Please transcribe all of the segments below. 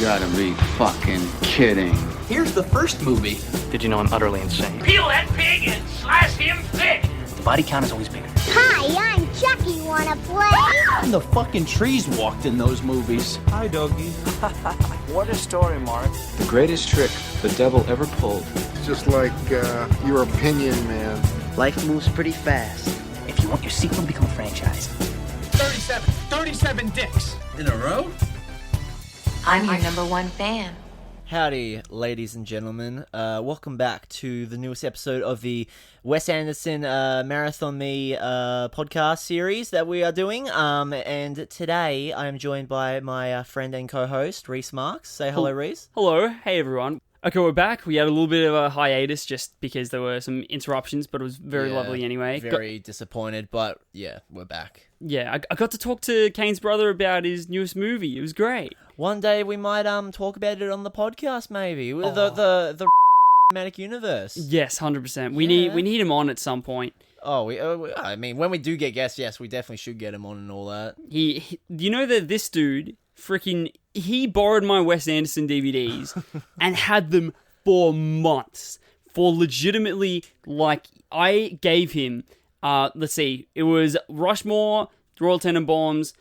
Gotta be fucking kidding. Here's the first movie. Did you know I'm utterly insane? Peel that pig and slice him thick. The body count is always bigger. Hi, I'm Chucky. Wanna play? The fucking trees walked in those movies. Hi, doggy. What a story, Mark. The greatest trick the devil ever pulled. It's just like your opinion, man. Life moves pretty fast. If you want your sequel to become a franchise. 37 dicks. In a row? I'm your number one fan. Howdy, ladies and gentlemen. Welcome back to the newest episode of the Wes Anderson Marathon Me podcast series that we are doing. And today I am joined by my friend and co-host, Rhys Marks. Say hello, Rhys. Hello. Hey, everyone. Okay, we're back. We had a little bit of a hiatus just because there were some interruptions, but it was very lovely anyway. Very disappointed, but yeah, we're back. Yeah, I got to talk to Kane's brother about his newest movie. It was great. One day we might talk about it on the podcast, maybe. The Cinematic Universe. Yes, 100%. We need him on at some point. I mean, when we do get guests, yes, we definitely should get him on and all that. He you know that this dude he borrowed my Wes Anderson DVDs and had them for months. For legitimately, like, I gave him, let's see, it was Rushmore, Royal Tenenbaums,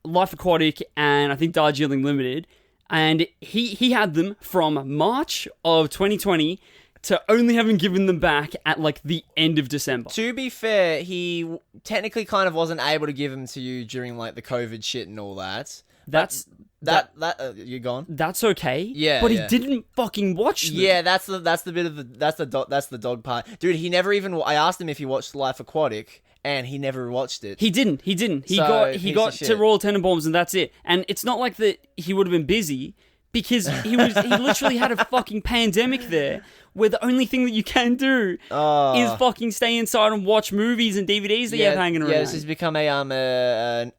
Life Aquatic, and I think Darjeeling Limited. And he had them from March of 2020 to only having given them back at, like, the end of December. To be fair, he technically kind of wasn't able to give them to you during, like, the COVID shit and all that. You're gone. That's okay. Yeah, but he didn't fucking watch them. Yeah, that's the dog part, dude. He never even. I asked him if he watched Life Aquatic, and he never watched it. He didn't. He got to Royal Tenenbaums, and that's it. And it's not like that he would have been busy because he literally had a fucking pandemic there, where the only thing that you can do is fucking stay inside and watch movies and DVDs that you have hanging around. Yeah, this has become a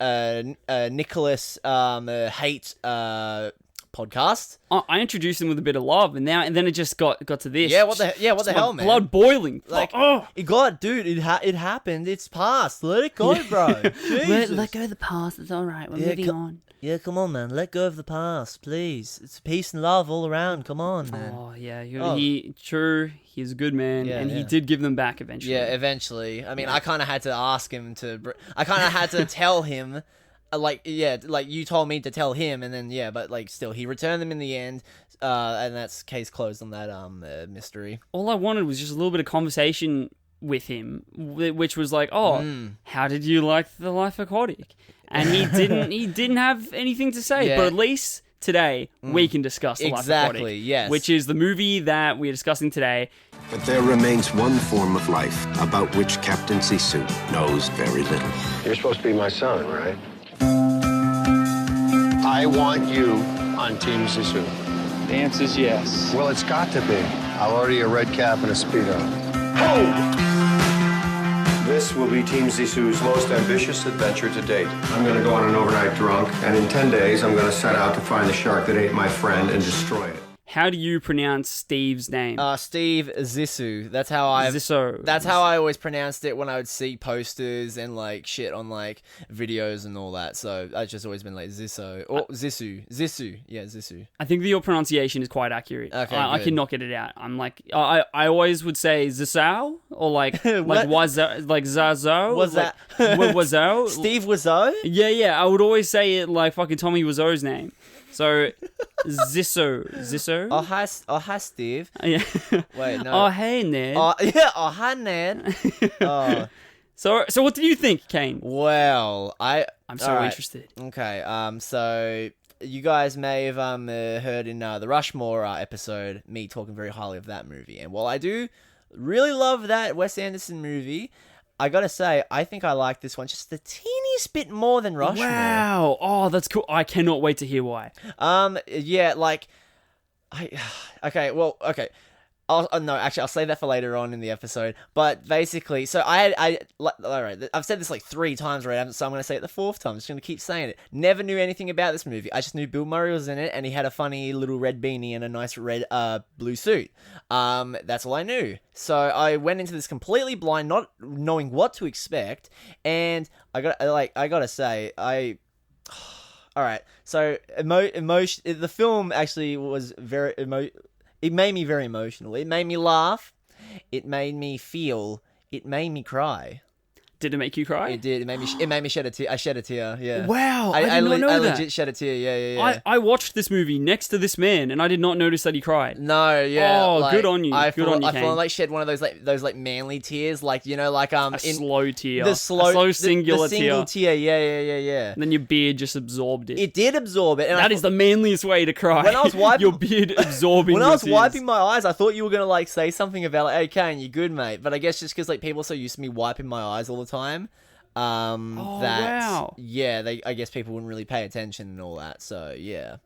Nicholas hate podcast. I introduced him with a bit of love, and then it just got to this. Yeah, what the hell, man? Blood boiling. Like, dude, it happened. It's past. Let it go, bro. let go of the past. It's all right. We're moving on. Yeah, come on, man. Let go of the past, please. It's peace and love all around. Come on, man. Oh, yeah. He's a good man, and he did give them back eventually. Yeah, eventually. I mean, I kind of had to ask him to... I kind of had to tell him... like you told me to tell him, and then but like still he returned them in the end, and that's case closed on that mystery. All I wanted was just a little bit of conversation with him, which was like, how did you like the Life Aquatic? And he didn't have anything to say, but at least today we can discuss the Life Aquatic, yes, which is the movie that we are discussing today. But there remains one form of life about which Captain Zissou knows very little. You're supposed to be my son, right? I want you on Team Zissou. The answer's yes. Well, it's got to be. I'll order you a red cap and a Speedo. Ho! This will be Team Zissou's most ambitious adventure to date. I'm going to go on an overnight drunk, and in 10 days, I'm going to set out to find the shark that ate my friend and destroy it. How do you pronounce Steve's name? Steve Zissou. That's how I always pronounced it when I would see posters and like shit on like videos and all that. So I've just always been like Zissou or Zissou. Yeah, Zissou. I think that your pronunciation is quite accurate. Okay, I cannot get it out. I'm like I always would say Zissou or like Zazo. What's that? Wazo. Steve Wazo? Yeah. I would always say it like fucking Tommy Wiseau's name. So, Zissou. Oh, hi, Steve. Yeah. Wait, no. Oh, hey, Ned. Oh, hi, Ned. Oh. So what do you think, Kane? Well, I'm so interested. Okay, so you guys may have heard in the Rushmore episode me talking very highly of that movie, and while I do really love that Wes Anderson movie, I gotta say, I think I like this one just the teeniest bit more than Rushmore. Wow. Oh, that's cool. I cannot wait to hear why. Yeah, like... Okay. I'll save that for later on in the episode. But basically, so alright, I've said this like 3 times already, so I'm going to say it the 4th time. I'm just going to keep saying it. Never knew anything about this movie. I just knew Bill Murray was in it, and he had a funny little red beanie and a nice red blue suit. That's all I knew. So I went into this completely blind, not knowing what to expect, and I gotta say, All right. So emotion. The film actually was very It made me very emotional. It made me laugh. It made me feel. It made me cry. Did it make you cry? It did. It made me shed a tear. I shed a tear. Yeah. Wow, I did not know I that. legit shed a tear. Yeah. I watched this movie next to this man, and I did not notice that he cried. No, yeah. Oh, like, good on you. I Good on you, I feel Kane. like shed one of those manly tears, like a slow tear, the slow singular the single tear. Yeah. And then your beard just absorbed it. It did absorb it. And that is the manliest way to cry. When I was wiping your beard absorbing. When I was tears. wiping my eyes, I thought you were gonna like say something about like, "Hey, Kane, you good, mate?" But I guess just because like people are so used to me wiping my eyes all the time. Wow. Yeah, I guess people wouldn't really pay attention and all that. So yeah.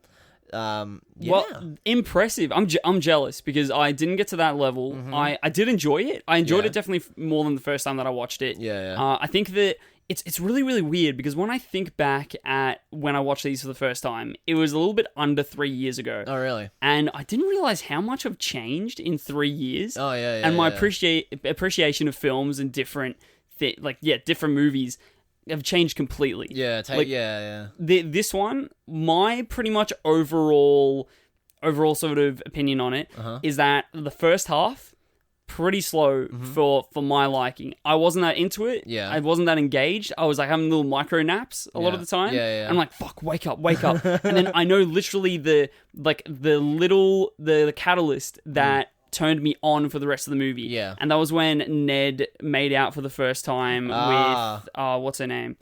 Well, impressive. I'm jealous because I didn't get to that level. Mm-hmm. I did enjoy it. I enjoyed it definitely more than the first time that I watched it. Yeah. I think that it's really, really weird because when I think back at when I watched these for the first time, it was a little bit under 3 years ago. Oh, really? And I didn't realize how much I've changed in 3 years. Oh, yeah. And my appreciation of films and different movies have changed completely. Yeah, yeah. This one, my pretty much overall sort of opinion on it is that the first half pretty slow for my liking. I wasn't that into it. Yeah. I wasn't that engaged. I was like having little micro naps a lot of the time. Yeah. I'm like, fuck, wake up. And then I know literally the catalyst that turned me on for the rest of the movie. Yeah. And that was when Ned made out for the first time with what's her name?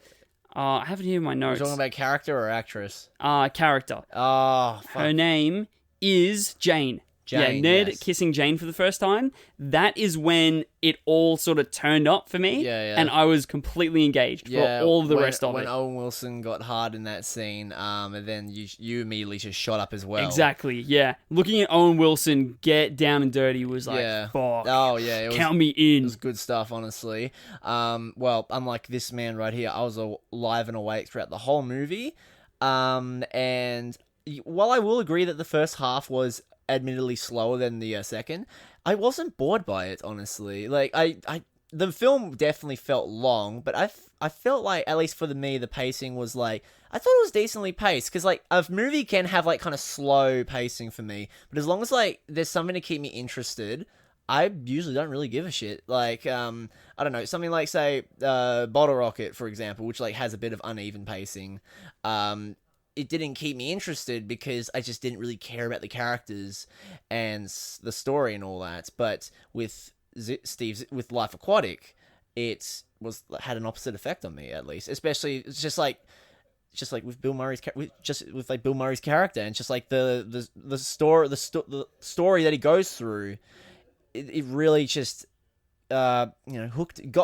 I have it here in my notes. You're talking about character or actress? Character. Oh, fuck. Her name is Jane. Ned yes. kissing Jane for the first time. That is when it all sort of turned up for me. Yeah. And I was completely engaged for all of the rest of it. When Owen Wilson got hard in that scene, and then you immediately just shot up as well. Exactly, yeah. Looking at Owen Wilson get down and dirty was like, fuck. Oh, yeah. Count me in. It was good stuff, honestly. Well, unlike this man right here, I was alive and awake throughout the whole movie. And while I will agree that the first half was admittedly slower than the second, I wasn't bored by it, honestly. Like, the film definitely felt long, but I felt like, at least for me, the pacing was like, I thought it was decently paced, because like a movie can have like kind of slow pacing for me, but as long as like there's something to keep me interested, I usually don't really give a shit. Like, I don't know, something like, say, Bottle Rocket, for example, which like has a bit of uneven pacing. It didn't keep me interested because I just didn't really care about the characters and the story and all that. But with with Life Aquatic, it had an opposite effect on me, at least. Especially, it's just like with Bill Murray's with Bill Murray's character, and just like the story that he goes through, it really just got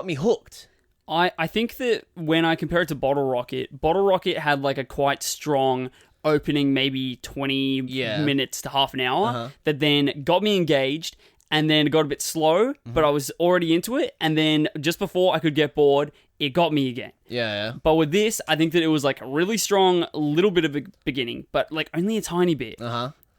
me hooked. I think that when I compare it to Bottle Rocket had like a quite strong opening, maybe 20 minutes to half an hour, that then got me engaged, and then got a bit slow, but I was already into it, and then just before I could get bored, it got me again. Yeah. But with this, I think that it was like a really strong little bit of a beginning, but like only a tiny bit.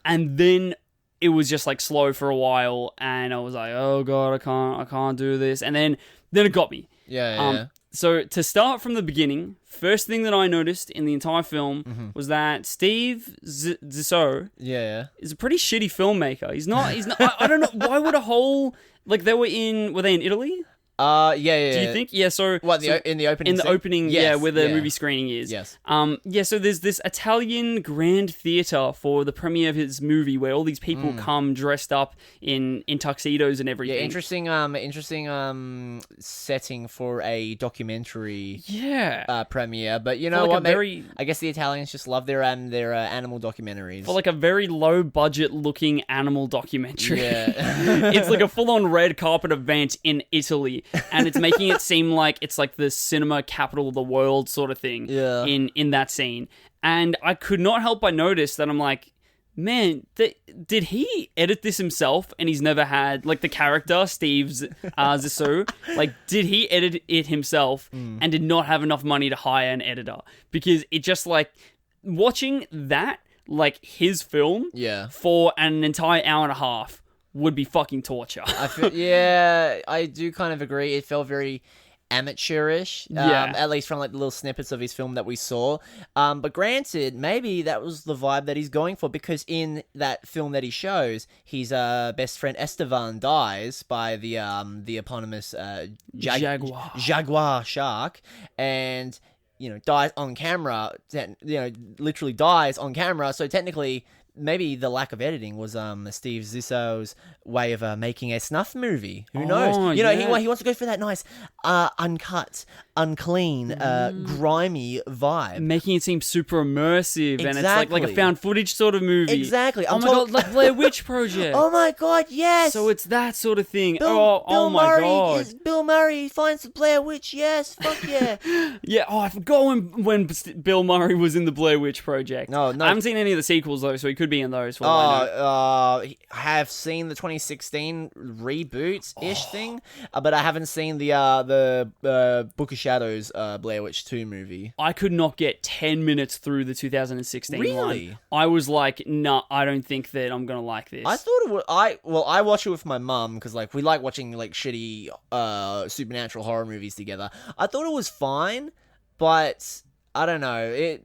And then it was just like slow for a while, and I was like, oh god, I can't do this, and then it got me. Yeah. So to start from the beginning, first thing that I noticed in the entire film was that Steve Zissou is a pretty shitty filmmaker. He's not. I don't know why would a whole were they in Italy? Yeah. Do you think? Yeah. So what in the opening? In the scene? opening, yes, where the movie screening is. Yes. So there's this Italian Grand Theatre for the premiere of his movie, where all these people come dressed up in tuxedos and everything. Yeah. Interesting. Setting for a documentary. Yeah. Premiere, but you know what? I guess the Italians just love their animal documentaries. For like a very low budget looking animal documentary. Yeah. It's like a full on red carpet event in Italy. And it's making it seem like it's like the cinema capital of the world sort of thing in that scene. And I could not help but notice that I'm like, man, did he edit this himself? And he's never had, like, the character, Steve Zissou, like, did he edit it himself and did not have enough money to hire an editor? Because it just, like, watching that, like, his film for an entire hour and a half would be fucking torture. I do kind of agree. It felt very amateurish, Yeah. at least from like the little snippets of his film that we saw. But granted, maybe that was the vibe that he's going for, because in that film that he shows, his best friend Estevan dies by the eponymous jaguar shark, and dies on camera. Literally dies on camera. So technically, maybe the lack of editing was Steve Zissou's way of making a snuff movie. Who knows? He wants to go for that nice, uncut, unclean, grimy vibe, making it seem super immersive, Exactly. and it's like a found footage sort of movie. Exactly. Oh my god, like Blair Witch Project. Oh my god, yes. So it's that sort of thing. Bill my Murray god. Bill Murray finds the Blair Witch. Yes, fuck yeah. Yeah. Oh, I forgot when Bill Murray was in the Blair Witch Project. No. I haven't seen any of the sequels though, so he could be in those. For all I know. I have seen the 2016 reboot-ish thing, but I haven't seen the Book of Shadows Blair Witch 2 movie. I could not get 10 minutes through the 2016 Really? one. I was like, nah, I don't think that I'm gonna like this. I thought it would. I watch it with my mum because we like watching like shitty supernatural horror movies together. I thought it was fine, but I don't know.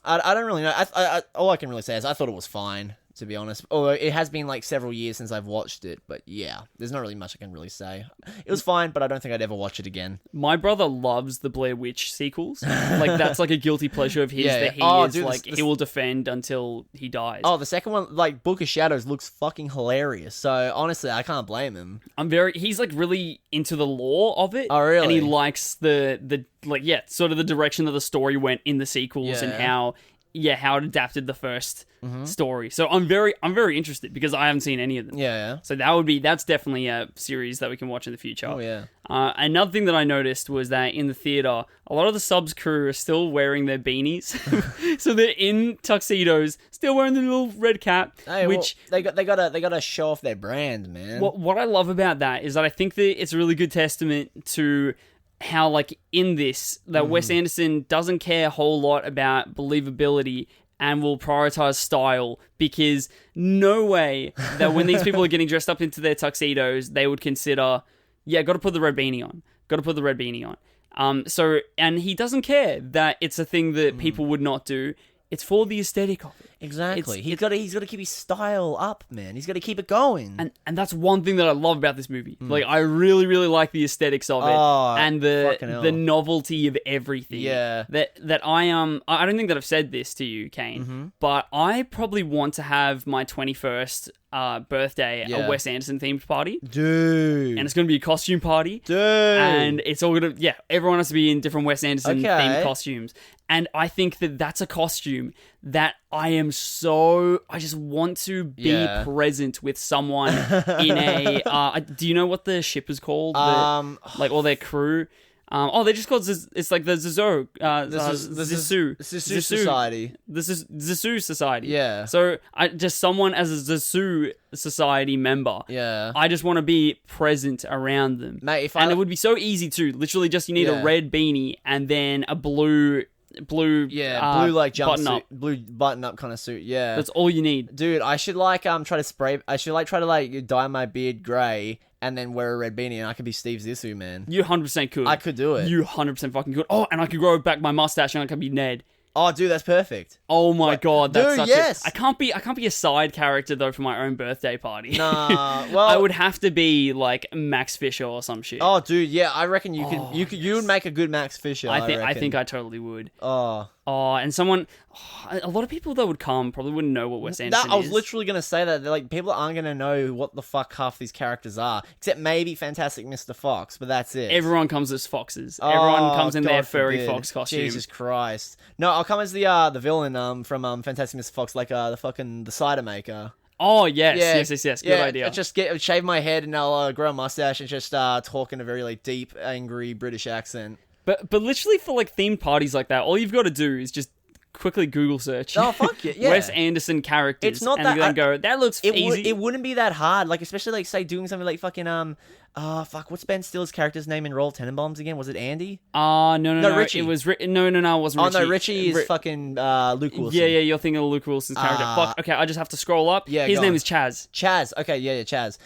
I don't really know. All I can really say is I thought it was fine, to be honest. Although it has been like several years since I've watched it, but yeah, there's not really much I can really say. It was fine, but I don't think I'd ever watch it again. My brother loves the Blair Witch sequels. Like that's like a guilty pleasure of his that he he will defend until he dies. Oh, the second one, like Book of Shadows, looks fucking hilarious. So honestly, I can't blame him. He's like really into the lore of it. Oh, really? And he likes the sort of the direction that the story went in the sequels and how it adapted the first story. So I'm very interested because I haven't seen any of them. Yeah. So that's definitely a series that we can watch in the future. Oh yeah. Another thing that I noticed was that in the theater, a lot of the subs crew are still wearing their beanies. So they're in tuxedos, still wearing the little red cap. Hey, which they gotta show off their brand, man. What I love about that is that I think that it's a really good testament to how, like, in this, that Wes Anderson doesn't care a whole lot about believability and will prioritize style, because no way that when these people are getting dressed up into their tuxedos, they would consider, gotta put the red beanie on. And he doesn't care that it's a thing that people would not do. It's for the aesthetic of it. Exactly. He's got to keep his style up, man. He's got to keep it going. And that's one thing that I love about this movie. Like, I really, really like the aesthetics of it and the novelty of everything. Yeah. That I don't think that I've said this to you, Kane, but I probably want to have my 21st birthday a Wes Anderson themed party. Dude. And it's going to be a costume party. Dude. And it's all going to, everyone has to be in different Wes Anderson themed costumes. And I think that that's a costume that I just want to be present with someone in a, do you know what the ship is called? Like all their crew? They're just called, it's like the Zissou. Zissou Society. This is Zissou Society. Yeah. So just someone as a Zissou Society member. Yeah. I just want to be present around them. Mate, it would be so easy too. Literally just you need a red beanie and then a blue blue like button jumpsuit, up. blue button up kind of suit. Yeah, that's all you need, dude. I should try to dye my beard grey and then wear a red beanie, and I could be Steve Zissou, man. You 100% could. I could do it. You 100% fucking could. Oh, and I could grow back my mustache, and I could be Ned. Oh, dude, that's perfect. Oh my god, that's dude, such I can't be a side character though for my own birthday party. Nah, well, I would have to be like Max Fisher or some shit. Oh, dude, yeah, I reckon you would make a good Max Fisher. I think I totally would. Oh, and someone, a lot of people that would come probably wouldn't know what Wes Anderson is. I was literally going to say that. Like, people aren't going to know what the fuck half these characters are, except maybe Fantastic Mr. Fox, but that's it. Everyone comes as foxes. Everyone comes in their furry fox costume. Jesus Christ. No, I'll come as the villain from Fantastic Mr. Fox, like the cider maker. Oh, yes. Good idea. Just shave my head and I'll grow a mustache and just talk in a very like deep, angry British accent. But literally for like themed parties like that, all you've got to do is just quickly Google search. Oh, fuck it, yeah. Wes Anderson characters. It's not and that... then go, that looks easy. It wouldn't be that hard. Like, especially like, say, doing something like fucking Fuck, what's Ben Stiller's character's name in Royal Tenenbaums again? Was it Andy? No, Richie. It was no, it wasn't Richie. Oh no, Richie is fucking Luke Wilson. Yeah, you're thinking of Luke Wilson's character. Fuck, okay, I just have to scroll up. Yeah, his name is Chaz. Chaz, okay, yeah, Chaz.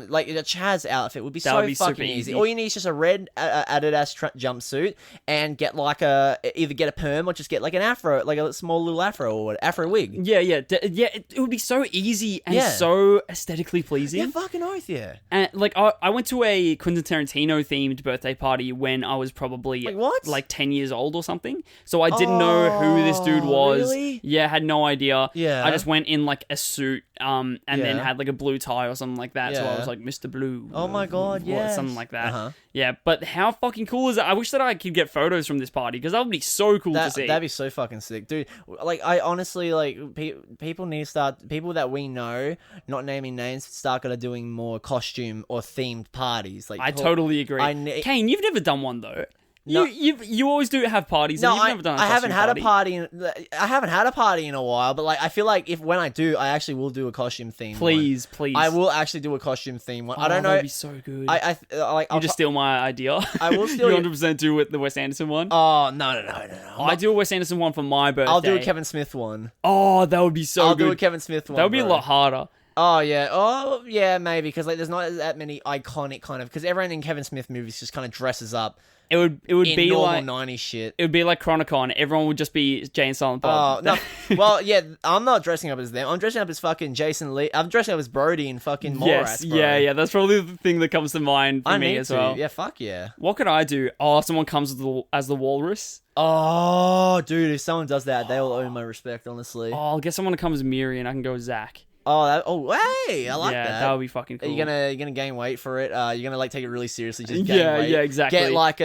Like, a Chaz outfit would be That would be fucking super easy. All you need is just a red Adidas jumpsuit and get like either get a perm or just get like an afro, like a small little afro or afro wig. Yeah, it would be so easy and so aesthetically pleasing. Yeah, fucking oath, yeah. And like I went to a Quentin Tarantino themed birthday party when I was probably like 10 years old or something. So I didn't know who this dude was. Really? Yeah, had no idea. Yeah. I just went in like a suit and then had like a blue tie or something like that. So I was like Mr. Blue. Oh my god, yeah. Something like that. Uh-huh. Yeah, but how fucking cool is that? I wish that I could get photos from this party because that would be so cool to see. That'd be so fucking sick, dude. Like, I honestly, like, people need to start, people that we know, not naming names, start doing more costume or themed parties. Like, I totally agree. Kane, you've never done one though. No. You always do have parties. No, and you've never done a I haven't had party. a party. I haven't had a party in a while, but like I feel like when I do, I actually will do a costume theme. Please. I will actually do a costume theme one. I don't know. That'd be so good. I'll just steal my idea. I will steal. You 100% do with the Wes Anderson one. Oh no. I do a Wes Anderson one for my birthday. I'll do a Kevin Smith one. Oh, that would be so good. I'll do a Kevin Smith one. That would be a lot harder. Oh yeah, maybe because like there's not that many iconic kind of because everyone in Kevin Smith movies just kind of dresses up. It would be normal like 90s shit. It would be like Chronicon. Everyone would just be Jay and Silent Bob. Oh no, well yeah, I'm not dressing up as them. I'm dressing up as fucking Jason Lee. I'm dressing up as Brody in fucking Mallrats. Yes, bro. yeah. That's probably the thing that comes to mind for me as well. Yeah, fuck yeah. What could I do? Oh, someone comes as the walrus. Oh, dude, if someone does that, they will owe my respect. Honestly. Oh, I'll get someone to come as Miri, and I can go as Zach. Hey, I like that. Yeah, that would be fucking cool. Are you gonna gain weight for it? You're gonna like take it really seriously. Just gain weight. Yeah, exactly. Get like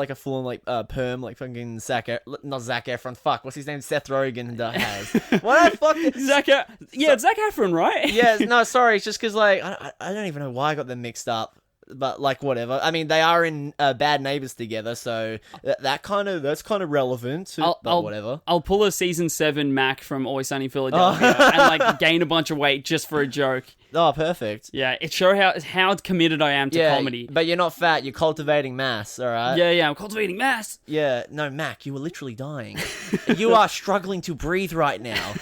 a full on like perm like fucking Zac Efron. Fuck, what's his name? Seth Rogen has. What the fuck? Zac Efron, right? Yeah, no, sorry. It's just because like I don't even know why I got them mixed up. But like whatever. I mean, they are in Bad Neighbors together, so that's kind of relevant. But whatever. I'll pull a season 7 Mac from Always Sunny in Philadelphia and like gain a bunch of weight just for a joke. Oh, perfect. Yeah, it shows how committed I am to comedy. But you're not fat. You're cultivating mass. All right. Yeah, I'm cultivating mass. Yeah, no, Mac, you are literally dying. You are struggling to breathe right now.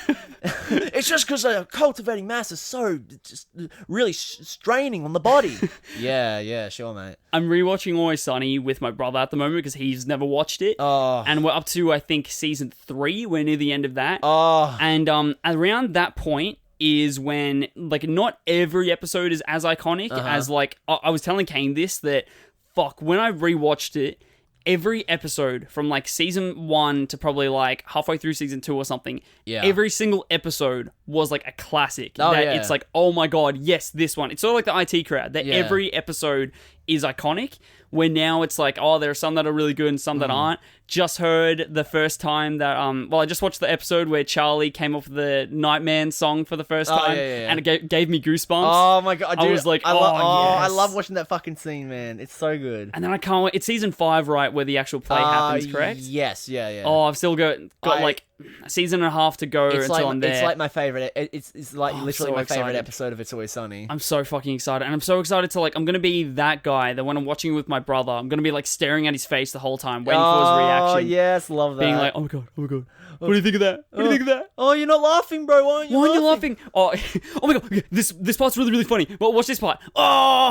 It's just because cultivating mass is so just really straining on the body. Yeah, sure, mate. I'm rewatching Always Sunny with my brother at the moment because he's never watched it. Oh. And we're up to, I think, season 3. We're near the end of that. Oh. And around that point is when, like, not every episode is as iconic as, like, I was telling Kane this, that, fuck, when I rewatched it, every episode from like season 1 to probably like halfway through season 2 or something, every single episode was like a classic. It's like, oh my god, yes, this one. It's sort of like the IT crowd, that every episode is iconic, where now it's like, oh, there are some that are really good and some that aren't. Just heard the first time that, I just watched the episode where Charlie came up with the Nightman song for the first time, and it gave me goosebumps. Oh my god, dude, I was like, yes. I love watching that fucking scene, man. It's so good. And then I can't wait. It's season 5, right, where the actual play happens, correct? Yes, yeah. Oh, I've still got like a season and a half to go until I'm there. It's like my favorite. It's like literally my favorite episode of It's Always Sunny. I'm so fucking excited, and I'm so excited to like. I'm gonna be that guy that when I'm watching it with my brother, I'm gonna be like staring at his face the whole time, waiting for his reaction. Oh yes, love that. Being like, oh my god. What do you think of that? What do you think of that? Oh, you're not laughing, bro. Why aren't you laughing? Oh my god, this part's really, really funny. Well, watch this part. Oh,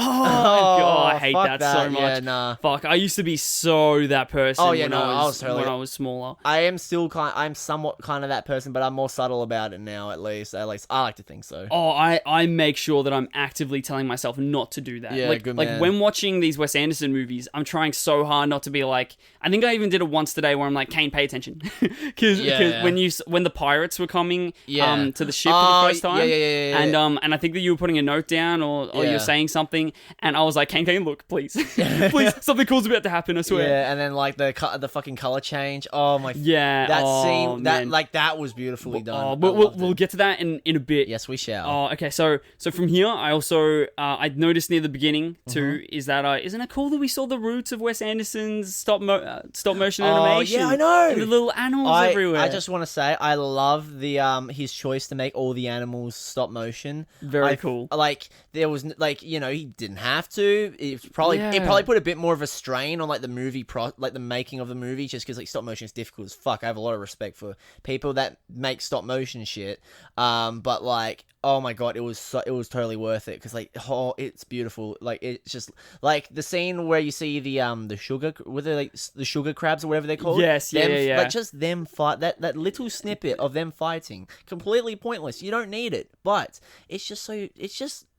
I hate that so much. Yeah, nah. Fuck, I used to be so that person. Oh yeah, when I was smaller. I'm somewhat kind of that person, but I'm more subtle about it now. At least I like to think so. Oh, I make sure that I'm actively telling myself not to do that. Yeah, good man. Like when watching these Wes Anderson movies, I'm trying so hard not to be like. I think I even did it once today where I'm like, Kane, pay attention, because when the pirates were coming to the ship for the first time, and I think that you were putting a note down or you were saying something, and I was like, Kane, look, please, please, something cool's about to happen, I swear. Yeah, and then like the fucking color change. Oh my. Yeah. That scene. man. That was beautifully done. We'll get to that in a bit. Yes, we shall. Oh, okay. So from here, I also I noticed near the beginning too is that isn't it cool that we saw the roots of Wes Anderson's stop motion animation? Yeah, I know. And the little animals everywhere. I just want to say I love the his choice to make all the animals stop motion. Very cool. Like there was he didn't have to. It probably put a bit more of a strain on like the movie the making of the movie, just because like stop motion is difficult as fuck. I have a lot of respect for people that make stop motion shit. But like, oh my god, it was totally worth it, because like, it's beautiful. Like, it's just like the scene where you see the sugar, whether like the sugar crabs or whatever they're called. Yes, yeah. Like just them fight, that little snippet of them fighting, completely pointless. You don't need it, but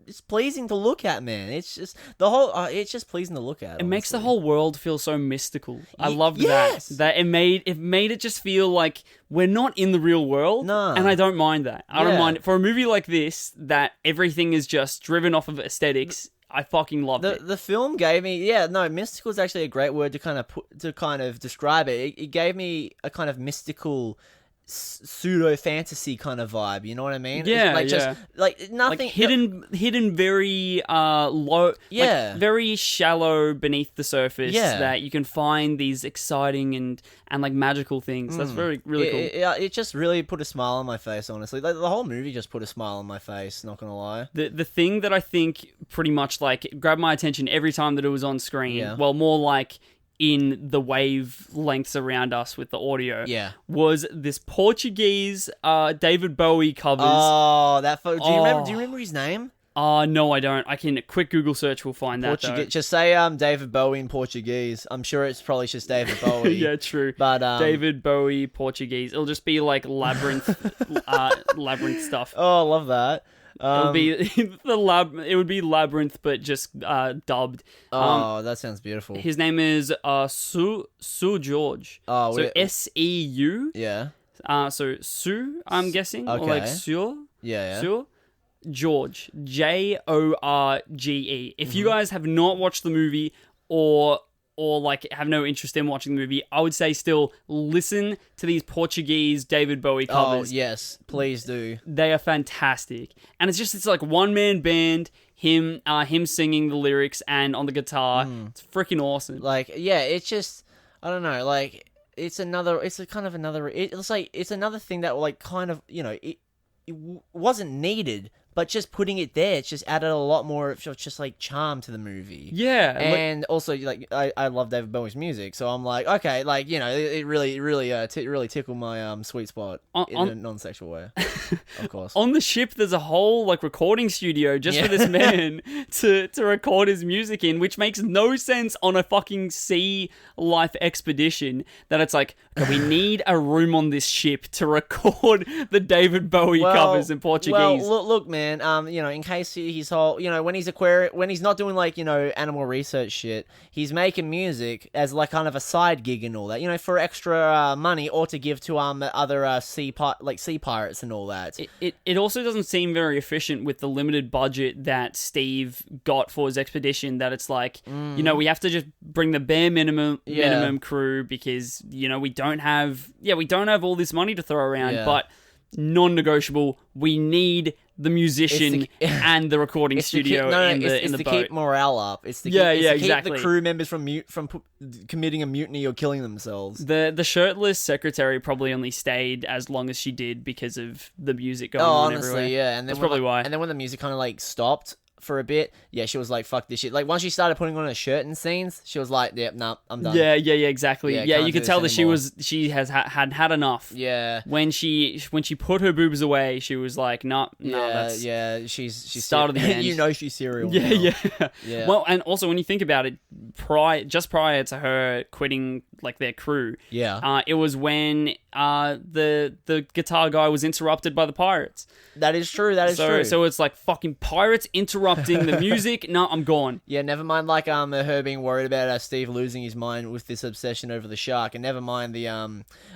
it's pleasing to look at, man. It's just it's just pleasing to look at. It makes the whole world feel so mystical. I love that it made it just feel like we're not in the real world. No. And I don't mind that. I don't mind it. For a movie like this, that everything is just driven off of aesthetics, I fucking loved it. The film gave me, mystical is actually a great word to kind of describe it. It gave me a kind of mystical pseudo fantasy kind of vibe, you know what I mean? Yeah, just like nothing, like hidden very low, like very shallow beneath the surface. That you can find these exciting and like magical things. That's really cool. It just really put a smile on my face, honestly. Like, the whole movie just put a smile on my face, not gonna lie. The thing that I think pretty much like grabbed my attention every time that it was on screen, well, more like in the wavelengths around us with the audio, was this Portuguese David Bowie covers. Oh, that photo. Do you remember his name? No, I don't. I can quick Google search. We'll find that. Though. Just say David Bowie in Portuguese. I'm sure it's probably just David Bowie. Yeah, true. But David Bowie Portuguese. It'll just be like labyrinth, labyrinth stuff. Oh, I love that. It'll be It would be Labyrinth, but just dubbed. That sounds beautiful. His name is Seu George. Oh, so SEU. Yeah. So Sue, I'm guessing, okay. or like Seu. Yeah. Seu George. George. If you guys have not watched the movie or like have no interest in watching the movie, I would say still listen to these Portuguese David Bowie covers. Oh, yes, please do. They are fantastic. And it's like one-man band, him singing the lyrics and on the guitar. It's freaking awesome. Like, yeah, it's just, I don't know, like, it's another thing that like kind of, it wasn't needed, but just putting it there, it's just added a lot more of just like charm to the movie. Yeah, and also like I love David Bowie's music, so I'm like, okay, like it really tickled my sweet spot in a non-sexual way, of course. On the ship, there's a whole like recording studio just for this man to record his music in, which makes no sense on a fucking sea life expedition. That it's like, okay, we need a room on this ship to record the David Bowie covers in Portuguese. Well, look, man. In case he's whole, when he's not doing like, animal research shit, he's making music as like kind of a side gig and all that, for extra money or to give to other sea pirates and all that. It also doesn't seem very efficient with the limited budget that Steve got for his expedition. That it's like, we have to just bring the bare minimum crew because we don't have all this money to throw around, but non-negotiable, we need the musician and the recording studio in the boat. Keep morale up. It's to keep the crew members from committing a mutiny or killing themselves. The shirtless secretary probably only stayed as long as she did because of the music going on everywhere. Honestly, yeah. And then that's probably why. And then when the music kind of like stopped for a bit, she was like, fuck this shit. Like, once she started putting on a shirt in scenes, she was like, yep, nah, I'm done. Yeah, exactly. Yeah, you could tell that she has had enough. Yeah. When she put her boobs away, she was like, no, that's she's started the end. She's serial. Yeah. Well, and also when you think about it, prior to her quitting like their crew, it was when the guitar guy was interrupted by the pirates. That is true. True. So it's like fucking pirates interrupting the music. No, I'm gone. Yeah, never mind like her being worried about Steve losing his mind with this obsession over the shark, and never mind the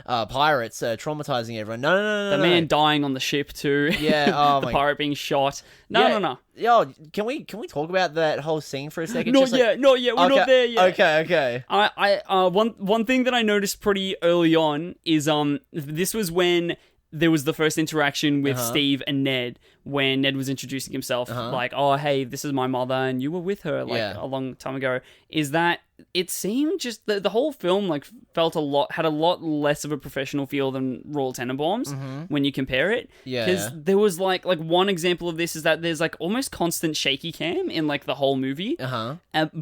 pirates traumatizing everyone. No. The man dying on the ship too. Yeah. Oh the my. pirate being shot. No. Yo, can we talk about that whole scene for a second? Not yet. We're not there yet. Okay. One thing that I noticed pretty early on is this was when there was the first interaction with Steve and Ned, when Ned was introducing himself, like, oh, hey, this is my mother, and you were with her, like, a long time ago, is that it seemed just, the whole film, like, had a lot less of a professional feel than Royal Tenenbaums, when you compare it. Because there was, like, one example of this is that there's, like, almost constant shaky cam in, like, the whole movie,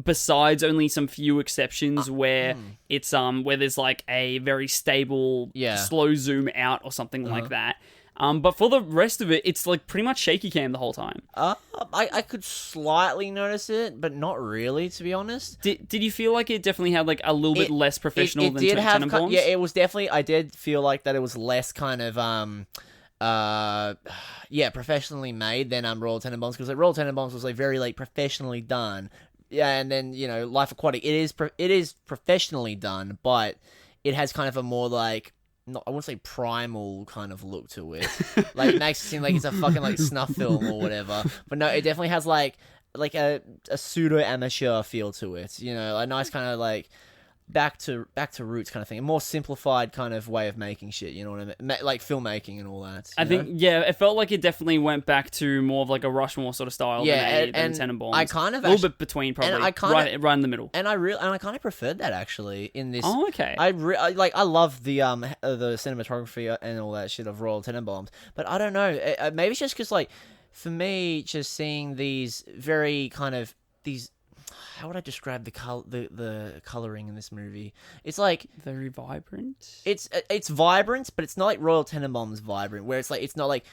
besides only some few exceptions where it's, where there's, like, a very stable, slow zoom out or something like that. But for the rest of it, it's like pretty much shaky cam the whole time. I could slightly notice it, but not really, to be honest. Did you feel like it definitely had like a little bit less professional than Tenenbaums? Yeah, it was definitely. I did feel like that it was less kind of professionally made than Royal Tenenbaums, because like Royal Tenenbaums was like very like professionally done. Yeah, and then Life Aquatic, it is professionally done, but it has kind of a more like. I wouldn't say primal kind of look to it. Like, it makes it seem like it's a fucking, like, snuff film or whatever. But no, it definitely has, like a pseudo-amateur feel to it. A nice kind of, like, back to roots kind of thing. A more simplified kind of way of making shit, you know what I mean? Like, filmmaking and all that. I think, it felt like it definitely went back to more of, like, a Rushmore sort of style than Tenenbaums. I kind of... A little bit between, probably. Right in the middle. And I kind of preferred that, actually, in this... Oh, okay. I love the cinematography and all that shit of Royal Tenenbaums, but I don't know. Maybe it's just because, like, for me, just seeing these very kind of... these... How would I describe the coloring in this movie? It's like very vibrant. It's vibrant, but it's not like Royal Tenenbaums vibrant, where it's like it's not like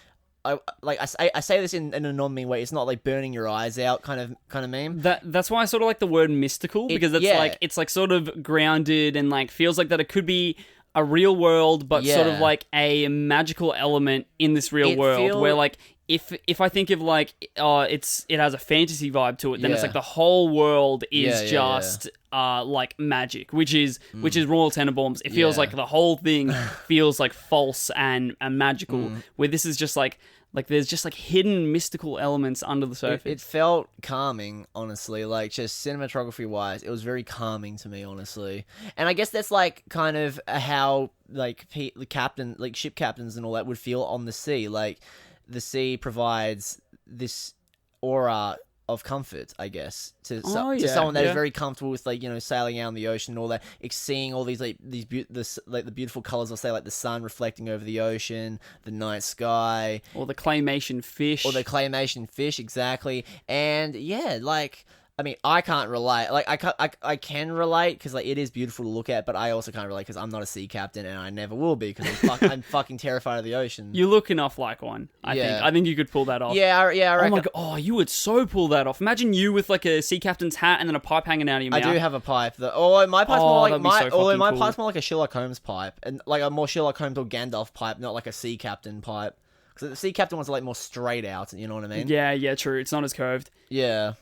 I say this in a non-mean way. It's not like burning your eyes out kind of meme. That's why I sort of like the word mystical, because it's like sort of grounded and like feels like that it could be a real world, but sort of like a magical element in this real world where like. If I think of like it has a fantasy vibe to it, then it's like the whole world is just like magic, which is Royal Tenenbaums. It feels like the whole thing feels like false and magical. Where this is just like there's just like hidden mystical elements under the surface. It felt calming, honestly. Like just cinematography wise, it was very calming to me, honestly. And I guess that's like kind of how like the ship captains and all that would feel on the sea, like. The sea provides this aura of comfort, I guess, to someone that is very comfortable with like sailing out in the ocean and all that, seeing all these the beautiful colors of, say, like the sun reflecting over the ocean, the night sky, or the claymation fish, exactly. And like. I mean, I can't relate. Like, I can relate because like it is beautiful to look at, but I also can't relate because I'm not a sea captain and I never will be because I'm fucking terrified of the ocean. You look enough like one. I think you could pull that off. Yeah, I reckon. Oh my god, you would so pull that off. Imagine you with like a sea captain's hat and then a pipe hanging out of your mouth. I do have a pipe. My pipe's more like pipe's more like a Sherlock Holmes pipe, and like a more Sherlock Holmes or Gandalf pipe, not like a sea captain pipe. Because the sea captain one's like more straight out. You know what I mean? Yeah, true. It's not as curved. Yeah.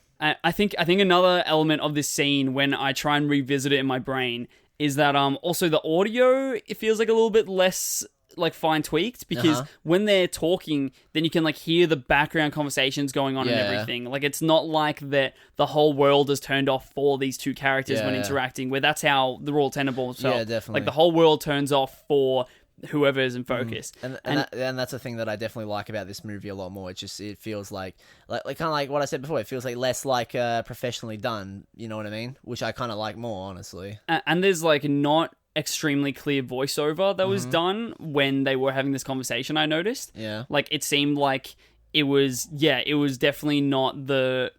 I think another element of this scene, when I try and revisit it in my brain, is that also the audio, it feels like a little bit less like fine tweaked, because when they're talking, then you can like hear the background conversations going on and everything. Like it's not like that the whole world is turned off for these two characters when interacting, where that's how the Royal Tenenbaums felt. Yeah, definitely. Like the whole world turns off for whoever is in focus. And that's a thing that I definitely like about this movie a lot more. It feels like kind of like what I said before. It feels like less like professionally done. You know what I mean? Which I kind of like more, honestly. And there's like not extremely clear voiceover that was done when they were having this conversation. I noticed. Yeah. Like it seemed like it was definitely not the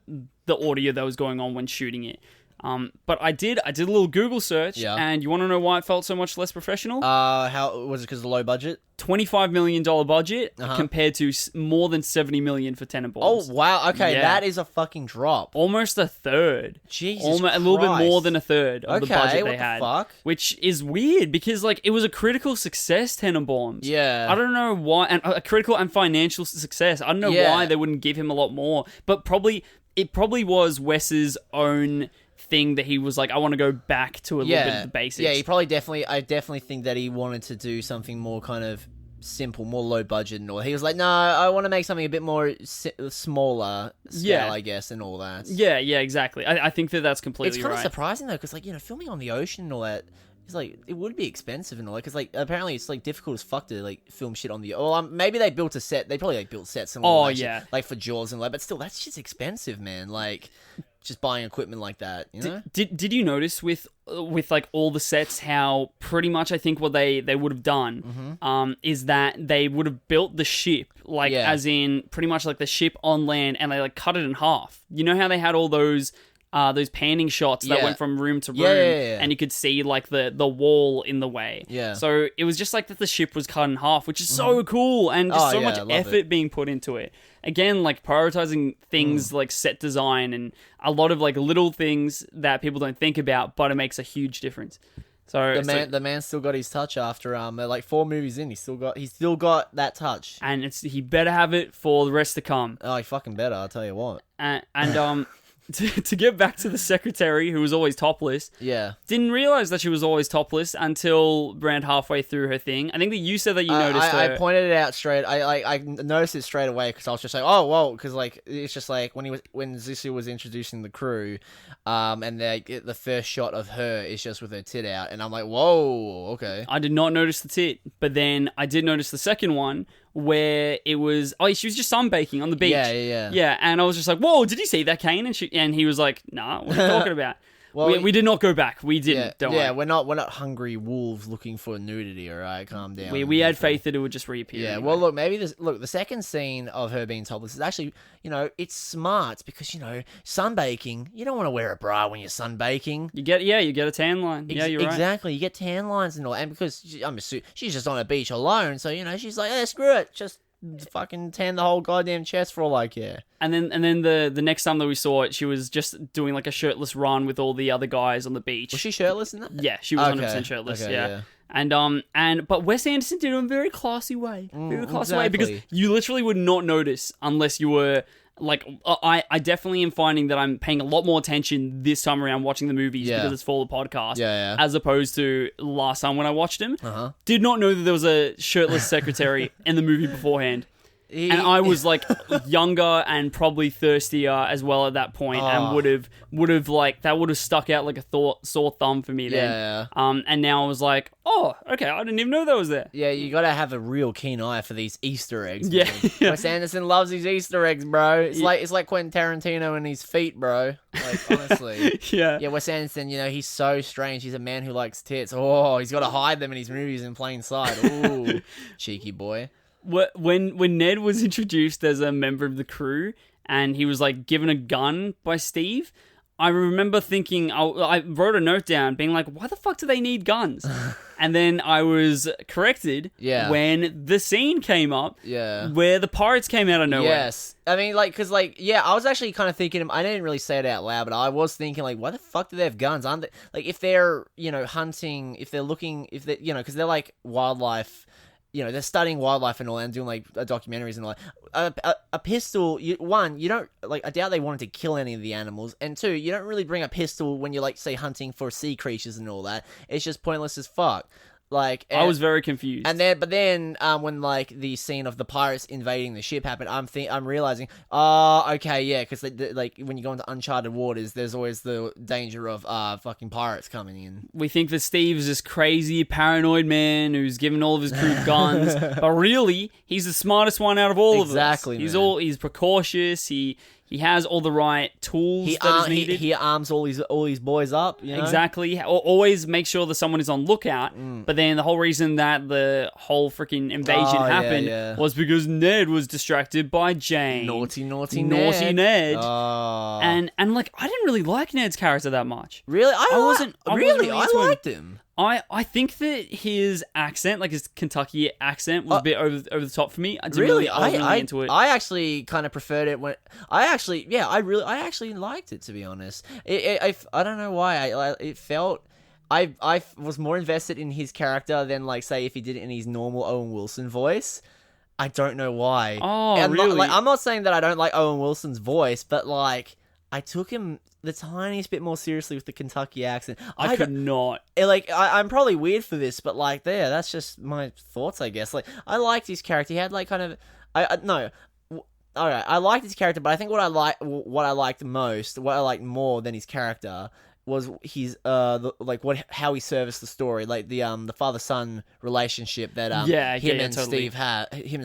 audio that was going on when shooting it. But I did a little Google search, and you want to know why it felt so much less professional? How was it? Because of the low budget? $25 million budget compared to more than $70 million for Tenenbaums. Oh wow! Okay, that is a fucking drop. Almost a third. Jesus Christ. A little bit more than a third of the budget they had. Fuck? Which is weird because like it was a critical success, Tenenbaums. Yeah. I don't know why, and a critical and financial success. I don't know why they wouldn't give him a lot more, but it probably was Wes's own thing that he was like, I want to go back to a little bit of the basics. Yeah, I definitely think that he wanted to do something more kind of simple, more low budget and all. He was like, no, I want to make something a bit more smaller scale, I guess, and all that. Yeah, exactly. I think that's completely It's kind right. of surprising though, because like, you know, filming on the ocean and all that. It's like, it would be expensive and all that, because like, apparently it's like difficult as fuck to like film shit on the. Well, maybe they built a set. They probably like built sets and all that shit, like for Jaws and all that. But still, that's just expensive, man. Like, just buying equipment like that, you know. Did you notice with like all the sets how pretty much I think what they would have done is that they would have built the ship like as in pretty much like the ship on land, and they like cut it in half. You know how they had all those panning shots that went from room to room, and you could see like the wall in the way. Yeah. So it was just like that the ship was cut in half, which is so cool, and just so much effort being put into it. Again, like prioritizing things like set design and a lot of like little things that people don't think about, but it makes a huge difference. So the man still got his touch after like 4 movies in. He's still got that touch, and he better have it for the rest to come. Oh, he fucking better! I'll tell you what. And To get back to the secretary, who was always topless. Yeah. Didn't realize that she was always topless until around halfway through her thing. I think that you said that you noticed her. I pointed it out straight. I noticed it straight away because I was just like, oh, whoa, because like it's just like when Zissou was introducing the crew, and the first shot of her is just with her tit out, and I'm like, whoa, okay. I did not notice the tit, but then I did notice the second one, where it was, she was just sunbaking on the beach. Yeah, and I was just like, whoa, did you see that, Kane? And he was like, nah, what are you talking about? Well, we did not go back. We didn't. Don't worry. We're not hungry wolves looking for nudity. All right, calm down. We had faith that it would just reappear. Yeah. Anyway. Well, look, maybe the second scene of her being topless is actually, you know, it's smart because sunbaking. You don't want to wear a bra when you're sunbaking. You get a tan line. Yeah, you're right. Exactly. You get tan lines and all, and because she's just on a beach alone, so she's like, screw it, just fucking tan the whole goddamn chest for all I care. And then the next time that we saw it, she was just doing like a shirtless run with all the other guys on the beach. Was she shirtless in that? Yeah, she was 100% shirtless. Okay, yeah. But Wes Anderson did it in a very classy way. Way, because you literally would not notice unless you were like, I definitely am finding that I'm paying a lot more attention this time around watching the movies because it's for the podcast, as opposed to last time when I watched him. Did not know that there was a shirtless secretary in the movie beforehand. And I was like younger and probably thirstier as well at that point, and would have like that would have stuck out like a sore thumb for me then. And now I was like, oh, okay, I didn't even know that was there. Yeah, you gotta have a real keen eye for these Easter eggs. Yeah. Wes Anderson loves his Easter eggs, bro. It's like Quentin Tarantino and his feet, bro. Like honestly. Yeah, Wes Anderson, he's so strange. He's a man who likes tits. Oh, he's gotta hide them in his movies in plain sight. Ooh, cheeky boy. When Ned was introduced as a member of the crew and he was like given a gun by Steve, I remember thinking, I wrote a note down being like, why the fuck do they need guns? And then I was corrected when the scene came up where the pirates came out of nowhere. Yes. I mean, I was actually kind of thinking, I didn't really say it out loud, but I was thinking, like, why the fuck do they have guns? Aren't they, like, if they're, hunting, if they're looking, if they, because they're like wildlife, they're studying wildlife and all and doing like documentaries and all that. A pistol, you don't I doubt they wanted to kill any of the animals, and 2, you don't really bring a pistol when you're say hunting for sea creatures and all that. It's just pointless as fuck. I was very confused. But then when the scene of the pirates invading the ship happened, I'm realizing, okay, yeah, because when you go into uncharted waters, there's always the danger of fucking pirates coming in. We think that Steve's this crazy paranoid man who's given all of his crew guns, but really he's the smartest one out of all of us. Exactly. He's precautious. He has all the right tools that is needed. He arms all these boys up. Exactly. Always make sure that someone is on lookout. But then the whole reason that the whole freaking invasion happened was because Ned was distracted by Jane. Naughty Ned. And I didn't really like Ned's character that much. Really? I liked him. I think that his accent, his Kentucky accent, was a bit over the top for me. I didn't really into it. I actually kind of preferred it when I actually liked it, to be honest. I don't know why it felt. I was more invested in his character than say if he did it in his normal Owen Wilson voice. I don't know why. Oh, really? I'm not saying that I don't like Owen Wilson's voice, but I took him the tiniest bit more seriously with the Kentucky accent. I could not. I'm probably weird for this, but like, there, that's just my thoughts, I guess. Like, I liked his character. He had like kind of, all right, I liked his character, but I think what I liked more than his character was his how he serviced the story, like the father-son relationship that him and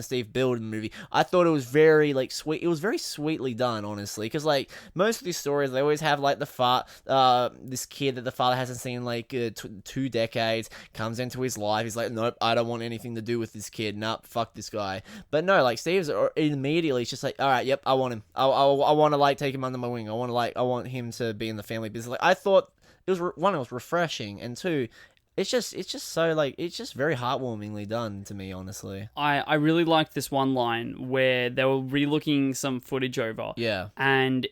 Steve build in the movie. I thought it was very like sweet. It was very sweetly done, honestly, because like most of these stories, they always have like this kid that the father hasn't seen like 2 decades comes into his life. He's like, nope, I don't want anything to do with this kid. Nope, fuck this guy. But no, like Steve's immediately just like, all right, yep, I want him. I want to like take him under my wing. I want him to be in the family business. Like, I thought it was one, it was refreshing, and two, it's just so like, it's just very heartwarmingly done to me, honestly. I really liked this one line where they were relooking some footage over. Yeah. And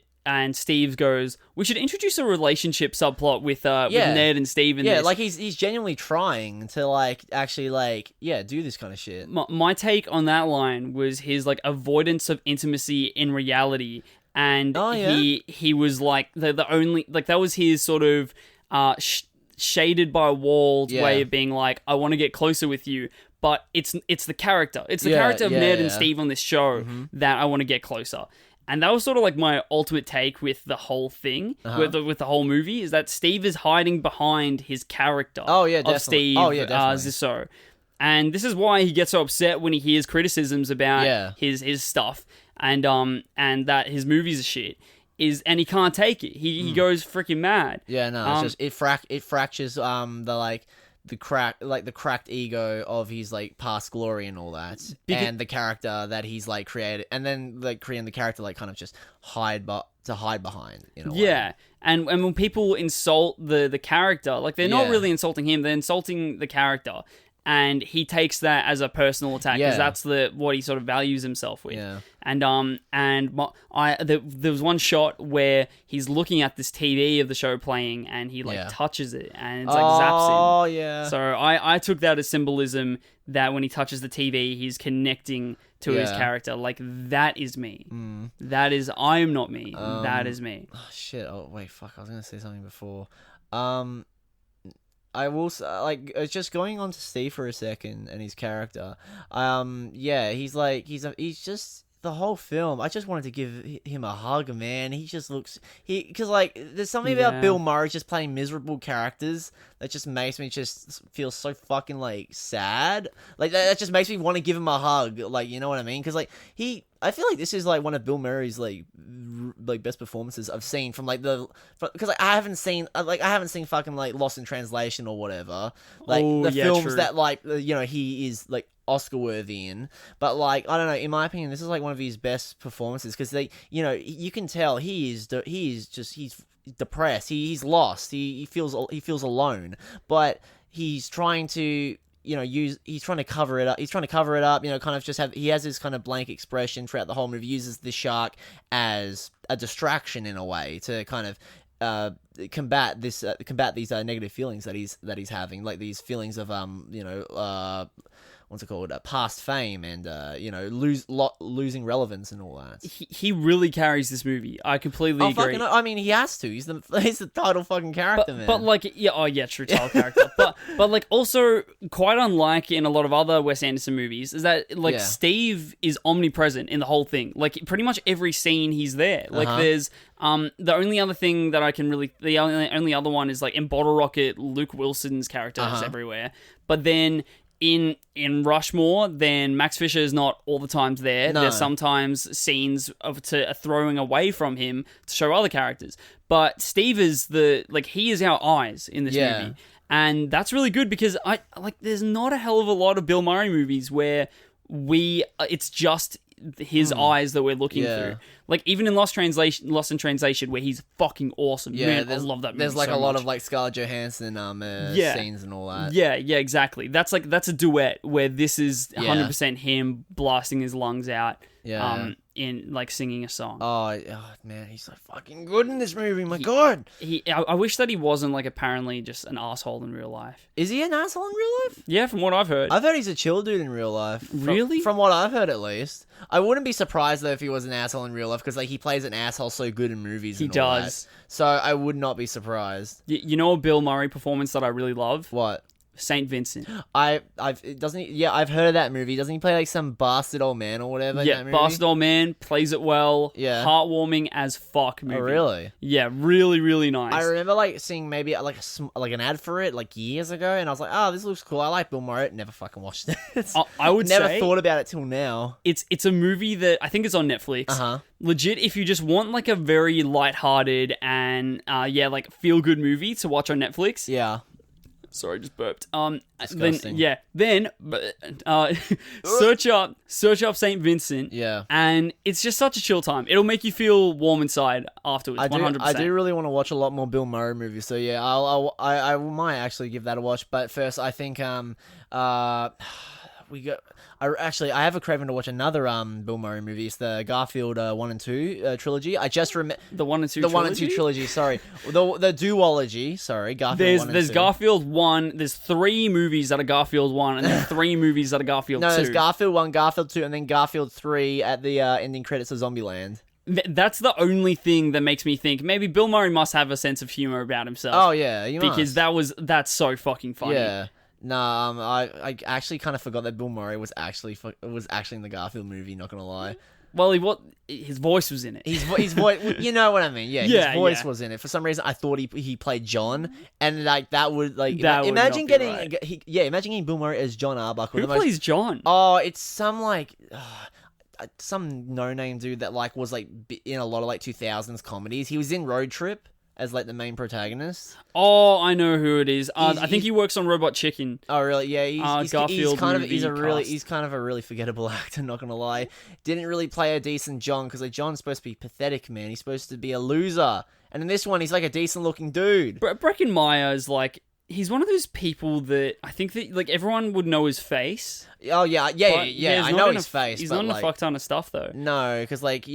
Steve goes, we should introduce a relationship subplot with Ned and Steve in this. Yeah, like he's genuinely trying to like actually like do this kind of shit. My take on that line was his like avoidance of intimacy in reality. And he was like the only, like, that was his sort of shaded by walls way of being like, I want to get closer with you, but it's the character. It's the character of Ned and Steve on this show that I want to get closer. And that was sort of like my ultimate take with the whole thing, with the whole movie, is that Steve is hiding behind his character of Steve Zissou. And this is why he gets so upset when he hears criticisms about his stuff. And that his movies are shit, and he can't take it. He goes freaking mad. Yeah, no, it's just it fractures the cracked ego of his like past glory and all that, and the character that he's like created, and then like creating the character like kind of just hide behind in a way. Yeah, and when people insult the character, like they're not really insulting him, they're insulting the character. And he takes that as a personal attack because that's what he sort of values himself with. Yeah. And there was one shot where he's looking at this TV of the show playing, and he like touches it, and it's like zaps him. Oh yeah. So I took that as symbolism that when he touches the TV, he's connecting to his character. Like, that is me. That is, I am not me. That is me. Oh shit! Oh wait, fuck! I was gonna say something before. I will like just going on to Steve for a second and his character. He's just the whole film. I just wanted to give him a hug, man. He just looks because like there's something about Bill Murray just playing miserable characters that just makes me just feel so fucking like sad. Like that just makes me want to give him a hug. Like, you know what I mean? Because like I feel like this is like one of Bill Murray's like best performances I've seen from like because like, I haven't seen fucking like Lost in Translation or whatever, like films that like he is like Oscar worthy in, but like I don't know, in my opinion this is like one of his best performances because you can tell he's depressed, he's lost, he feels alone, but he's trying to he's trying to cover it up. He's trying to cover it up, kind of just he has this kind of blank expression throughout the whole movie, uses the shark as a distraction in a way to kind of combat these negative feelings that he's having, like these feelings of what's it called, past fame and losing relevance and all that. He really carries this movie. I completely agree. I mean, he has to. He's the title fucking character, man. But like, true title character. But like, also quite unlike in a lot of other Wes Anderson movies, is that like Steve is omnipresent in the whole thing. Like pretty much every scene he's there. Like there's the only other thing that the only other one is like in Bottle Rocket, Luke Wilson's character is everywhere. But then in Rushmore, then Max Fisher is not all the times there. No. There's sometimes scenes of throwing away from him to show other characters. But Steve is he is our eyes in this movie. And that's really good because there's not a hell of a lot of Bill Murray movies where it's just his eyes that we're looking through. Like even in Lost in Translation, where he's fucking awesome. Yeah, man, I love that movie. There's like so a lot much. of like Scarlett Johansson scenes and all that. Yeah, exactly. That's a duet where this is 100% him blasting his lungs out. Yeah. in like singing a song. Oh man, he's so fucking good in this movie. My God. I wish that he wasn't like apparently just an asshole in real life. Is he an asshole in real life? Yeah, from what I've heard. I've heard he's a chill dude in real life. Really? From what I've heard, at least. I wouldn't be surprised though if he was an asshole in real life because like he plays an asshole so good in movies. He and all does. that. So I would not be surprised. You know a Bill Murray performance that I really love? What? Saint Vincent. I've heard of that movie. Doesn't he play like some bastard old man or whatever? Yeah, in that movie? bastard old man, plays it well. Yeah. Heartwarming as fuck movie. Oh, really? Yeah, really, really nice. I remember like seeing maybe like an ad for it like years ago, and I was like, oh, this looks cool. I like Bill Murray. Never fucking watched it. I would never say thought about it till now. It's a movie that I think it's on Netflix. Uh-huh. Legit, if you just want like a very lighthearted and like feel good movie to watch on Netflix. Yeah. Sorry, I just burped. Disgusting. Then search up Saint Vincent. Yeah. And it's just such a chill time. It'll make you feel warm inside afterwards. 100%. I do really want to watch a lot more Bill Murray movies. So yeah, I might actually give that a watch. But first, I think I have a craving to watch another Bill Murray movie. It's the Garfield 1 and 2 trilogy. I just remember the 1 and 2 the trilogy? 1 and 2 trilogy. Sorry, the duology. Sorry, Garfield 1 and 2. There's Garfield 1. There's 3 movies that are Garfield 1, and then 3 movies that are Garfield 2. No, there's Garfield 1, Garfield 2, and then Garfield 3 at the ending credits of Zombieland. That's the only thing that makes me think maybe Bill Murray must have a sense of humor about himself. Oh yeah, because that's so fucking funny. Yeah. Nah, I actually kind of forgot that Bill Murray was actually in the Garfield movie. Not gonna lie. Well, his voice was in it. His voice, you know what I mean? Yeah, his voice was in it. For some reason, I thought he played John, and like that would like imagine getting imagine Bill Murray as John Arbuckle. Who plays John? Oh, it's some like. Some no-name dude that like was like in a lot of like 2000s comedies. He was in Road Trip as like the main protagonist. Oh, I know who it is. I think he works on Robot Chicken. Oh, really? Yeah, he's kind of a really forgettable actor. Not gonna lie, didn't really play a decent John because like John's supposed to be pathetic, man. He's supposed to be a loser, and in this one, he's like a decent-looking dude. Breckin Meyer is like. He's one of those people that I think that like everyone would know his face. Oh yeah. I know his face. He's but, not in like, a fuck ton of stuff though. No, because like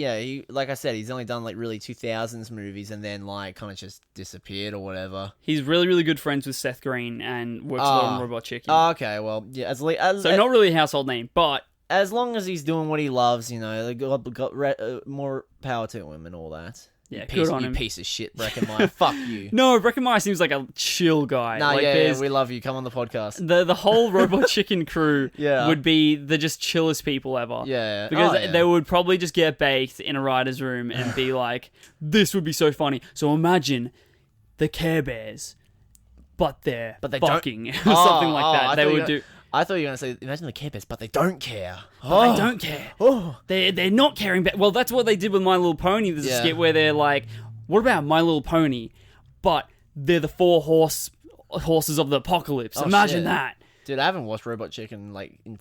like I said, he's only done like really 2000s movies and then like kind of just disappeared or whatever. He's really really good friends with Seth Green and works a lot on Robot Chicken. Oh, okay, well yeah, so not really a household name, but as long as he's doing what he loves, you know, got more power to him and all that. Yeah, good on him. You piece of shit, Breckenmeyer. Fuck you. No, Breckenmeyer seems like a chill guy. Nah, like, yeah, we love you. Come on the podcast. The whole Robot Chicken crew Yeah. would be the just chillest people ever. Yeah. Because they would probably just get baked in a writer's room and be like, this would be so funny. So imagine the Care Bears, but they're fucking or something like that. They would do... I thought you were going to say, imagine the Care Bears, but they don't care. But they don't care. They're not caring. Well, that's what they did with My Little Pony. There's a skit where they're like, what about My Little Pony? But they're the 4 horses of the apocalypse. Imagine that. Dude, I haven't watched Robot Chicken in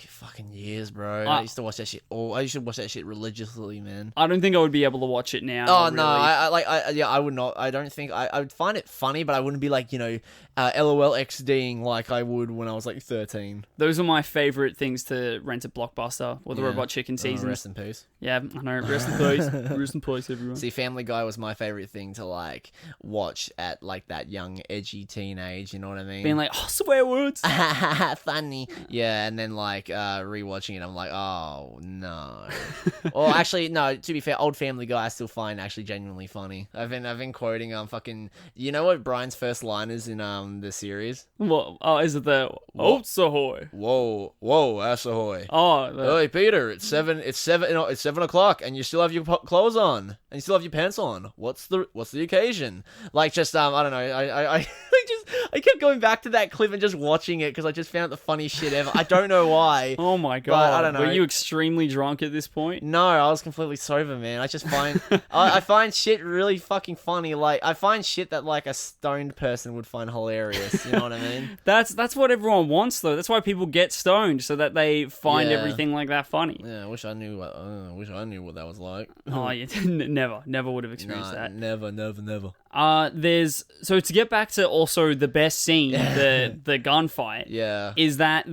fucking years, bro. I used to watch that shit. I used to watch that shit religiously, man. I don't think I would be able to watch it now. Oh really. no, I would not. I don't think I would find it funny, but I wouldn't be like, you know, LOL XDing like I would when I was like 13. Those are my favorite things to rent at Blockbuster or the Robot Chicken seasons. Rest in peace. Yeah, I know. Rest in peace. Rest in peace, everyone. See, Family Guy was my favorite thing to like watch at like that young, edgy teenage. You know what I mean? Being like, oh, swear words. Funny. Yeah, and then like rewatching it, I'm like, oh no. Or actually, no. To be fair, old Family Guy I still find actually genuinely funny. I've been quoting fucking. You know what Brian's first line is in the series? What? Oh, is it the Oats ahoy? Whoa, ass ahoy. Oh, hey Peter, it's 7 o'clock, and you still have your clothes on, and you still have your pants on. What's the occasion? Like, just I don't know. I kept going back to that clip and just watching it because I just found it the funniest shit ever. I don't know why. Oh my god! But I don't know. Were you extremely drunk at this point? No, I was completely sober, man. I just find I find shit really fucking funny. Like, I find shit that like a stoned person would find hilarious. You know what I mean? That's what everyone wants, though. That's why people get stoned, so that they find everything like that funny. Yeah, I wish I knew what that was like. Oh, yeah, never would have experienced that. Never. So to get back to also the best scene, the gunfight, is that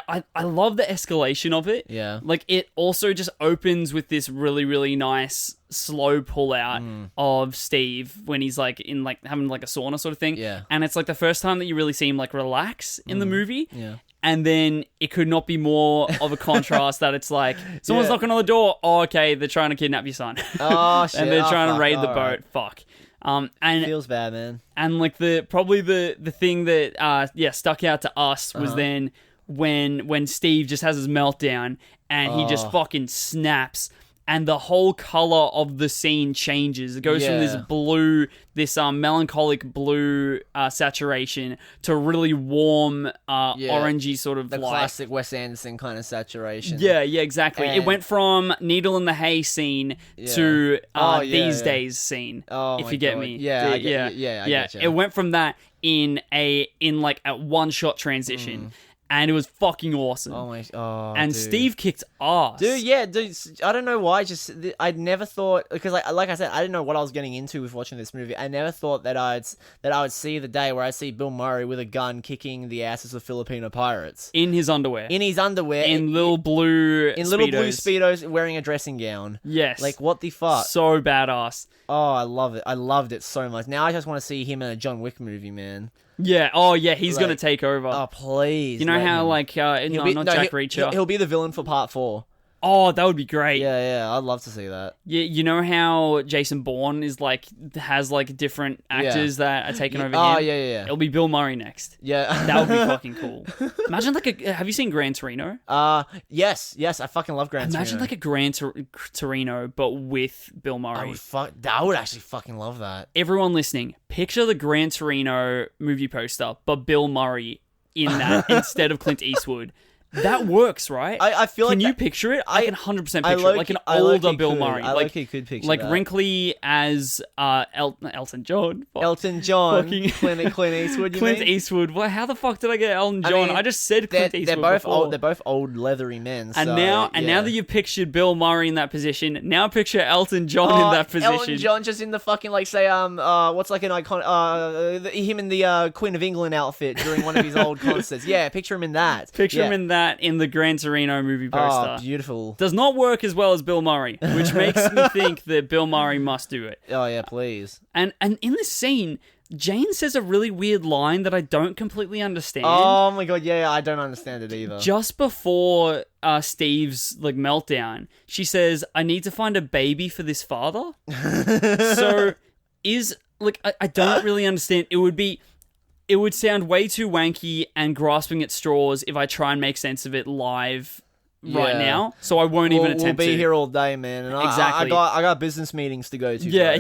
I love the escalation of it. Yeah. Like, it also just opens with this really, really nice slow pull out of Steve when he's like in like having like a sauna sort of thing. Yeah. And it's like the first time that you really see him like relax in the movie. Yeah. And then it could not be more of a contrast that it's like, someone's knocking on the door. Oh, okay, they're trying to kidnap your son. Oh, shit. And they're trying to raid the boat. Right. Fuck. And feels bad, man. And like probably the thing that stuck out to us was then when Steve just has his meltdown and he just fucking snaps. And the whole color of the scene changes. It goes from this blue, this melancholic blue saturation to really warm, orangey sort of the light. classic Wes Anderson kind of saturation. Yeah, exactly. And it went from Needle in the Hay scene to These Days scene. Oh, if my you get God. me. Yeah, I get you. It went from that in like a one shot transition. And it was fucking awesome. And dude. Steve kicked ass. Dude, I don't know why. I'd never thought, because like I said, I didn't know what I was getting into with watching this movie. I never thought that I would see the day where I see Bill Murray with a gun kicking the asses of Filipino pirates in his underwear. In little blue speedos, wearing a dressing gown. Yes. Like, what the fuck? So badass. Oh, I love it. I loved it so much. Now I just want to see him in a John Wick movie, man. Yeah. Oh, yeah. He's Like, gonna take over. Oh, please. You know how like Jack Reacher. He'll be the villain for part 4. Oh, that would be great. Yeah. I'd love to see that. Yeah. You know how Jason Bourne has different actors that are taking over him. Oh, yeah. It'll be Bill Murray next. Yeah. That would be fucking cool. Imagine have you seen Gran Torino? Yes. I fucking love Gran Torino. Imagine like a Gran Torino, but with Bill Murray. I would actually fucking love that. Everyone listening, picture the Gran Torino movie poster, but Bill Murray in that instead of Clint Eastwood. That works, right? I feel like... Can you picture it? I can 100% picture it. Like an older Bill Murray. I like he could picture like that. wrinkly as Elton John. Elton John. Fucking... Clint Eastwood, you mean? Clint Eastwood. Well, how the fuck did I get Elton John? I just said Clint Eastwood they're both before. They're both old, leathery men. And now that you've pictured Bill Murray in that position, now picture Elton John in that position. Elton John just in the fucking, like, say, what's like an icon... him in the Queen of England outfit during one of his old concerts. Yeah, picture him in that. Picture him in that in the Gran Torino movie poster. Oh, beautiful. Does not work as well as Bill Murray, which makes me think that Bill Murray must do it. Oh, yeah, please. And in this scene, Jane says a really weird line that I don't completely understand. Oh my god, yeah, I don't understand it either. Just before Steve's meltdown, she says, "I need to find a baby for this father." So I don't really understand. It would sound way too wanky and grasping at straws if I try and make sense of it live right now. So I won't even attempt to. We'll be here all day, man. And exactly. I got business meetings to go to. Yeah,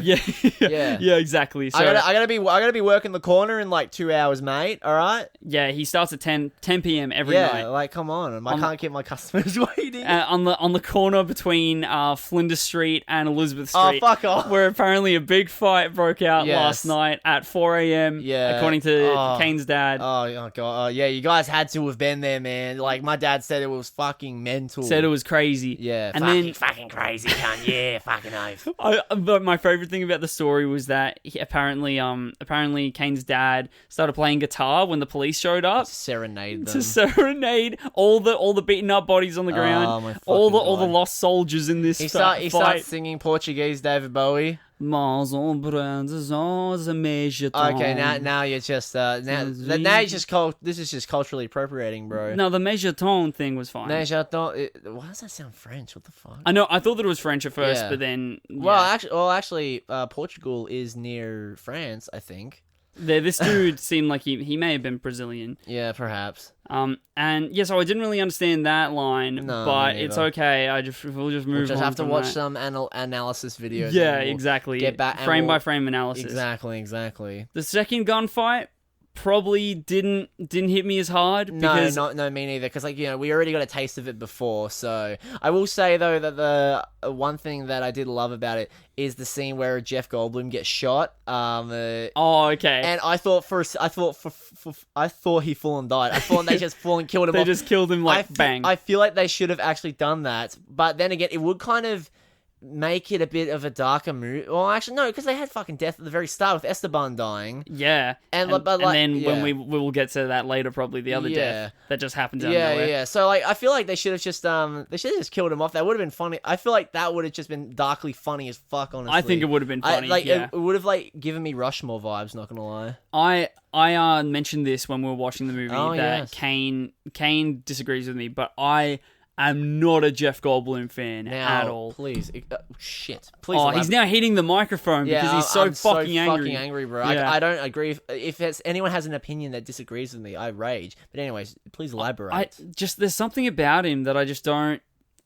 exactly. So I gotta be working the corner in like 2 hours, mate. All right. Yeah, he starts at 10 p.m. every night. Yeah, like come on, I can't keep my customers waiting. On the corner between Flinders Street and Elizabeth Street. Oh, fuck off! Where apparently a big fight broke out last night at 4 a.m. Yeah, according to Kane's dad. Oh god, yeah, you guys had to have been there, man. Like my dad said, it was fucking mental. Said it was crazy. Yeah, and fucking crazy, cunt. Yeah, fucking oath. But my favorite thing about the story was that apparently Kane's dad started playing guitar when the police showed up. Serenade them. To serenade all the beaten up bodies on the ground. All the lost soldiers in this fight. He starts singing Portuguese David Bowie. Okay, now you're just this is just culturally appropriating, bro. No, the measure tone thing was fine. Measure tone. Why does that sound French? What the fuck? I know. I thought that it was French at first, but then actually, Portugal is near France, I think. This dude seemed like he may have been Brazilian. Yeah, perhaps. And so I didn't really understand that line, but it's okay. We'll just move on. We'll just have to watch that. some analysis videos. Yeah, exactly. Get back frame by frame analysis. Exactly. The second gunfight probably didn't hit me as hard. Because... No, me neither. Because we already got a taste of it before. So I will say though that the one thing that I did love about it is the scene where Jeff Goldblum gets shot. Okay. And I thought he full and died. I thought they just full and killed him. They just killed him bang. I feel like they should have actually done that. But then again, it would kind of make it a bit of a darker mood. Well, actually, no, because they had fucking death at the very start with Esteban dying. Yeah. And then yeah. when we will get to that later, probably the other death that just happened out of nowhere. Yeah. So, like, I feel like they should have just killed him off. That would have been funny. I feel like that would have just been darkly funny as fuck, honestly. I think it would have been funny, It would have, like, given me Rushmore vibes, not gonna lie. I mentioned this when we were watching the movie that yes. Kane disagrees with me, but I am not a Jeff Goldblum fan at all. Please, shit. Please. Oh, he's now hitting the microphone because he's so fucking angry. Fucking angry, bro. Yeah. I don't agree. If anyone has an opinion that disagrees with me, I rage. But anyways, please elaborate. There's something about him that I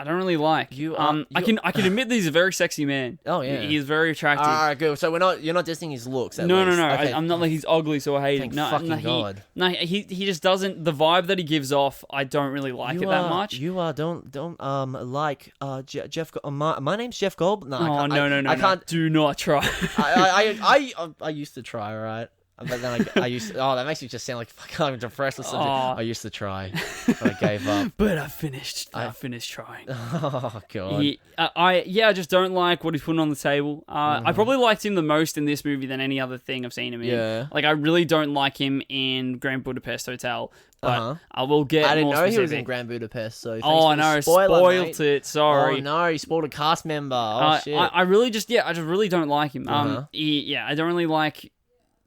don't really like. I can admit that he's a very sexy man. Oh yeah, he is very attractive. All right, good. So you're not dissing his looks. No. Okay. I'm not like he's ugly, so I hate Thank him. No, fucking God. He just doesn't. The vibe that he gives off, I don't really like that much. You don't like Jeff. My name's Jeff Goldblum. No, no. I can't. Do not try. I used to try, right? But then I used to, that makes me just sound like fucking I'm depressed or something. I used to try, but I gave up. But I finished trying. Oh God. I just don't like what he's putting on the table. I probably liked him the most in this movie than any other thing I've seen him in. Yeah. Like I really don't like him in Grand Budapest Hotel. But I will get. I didn't more know specific. he was in Grand Budapest. So spoiled it. Sorry. Oh no, you spoiled a cast member. Oh shit. I really just really don't like him. I don't really like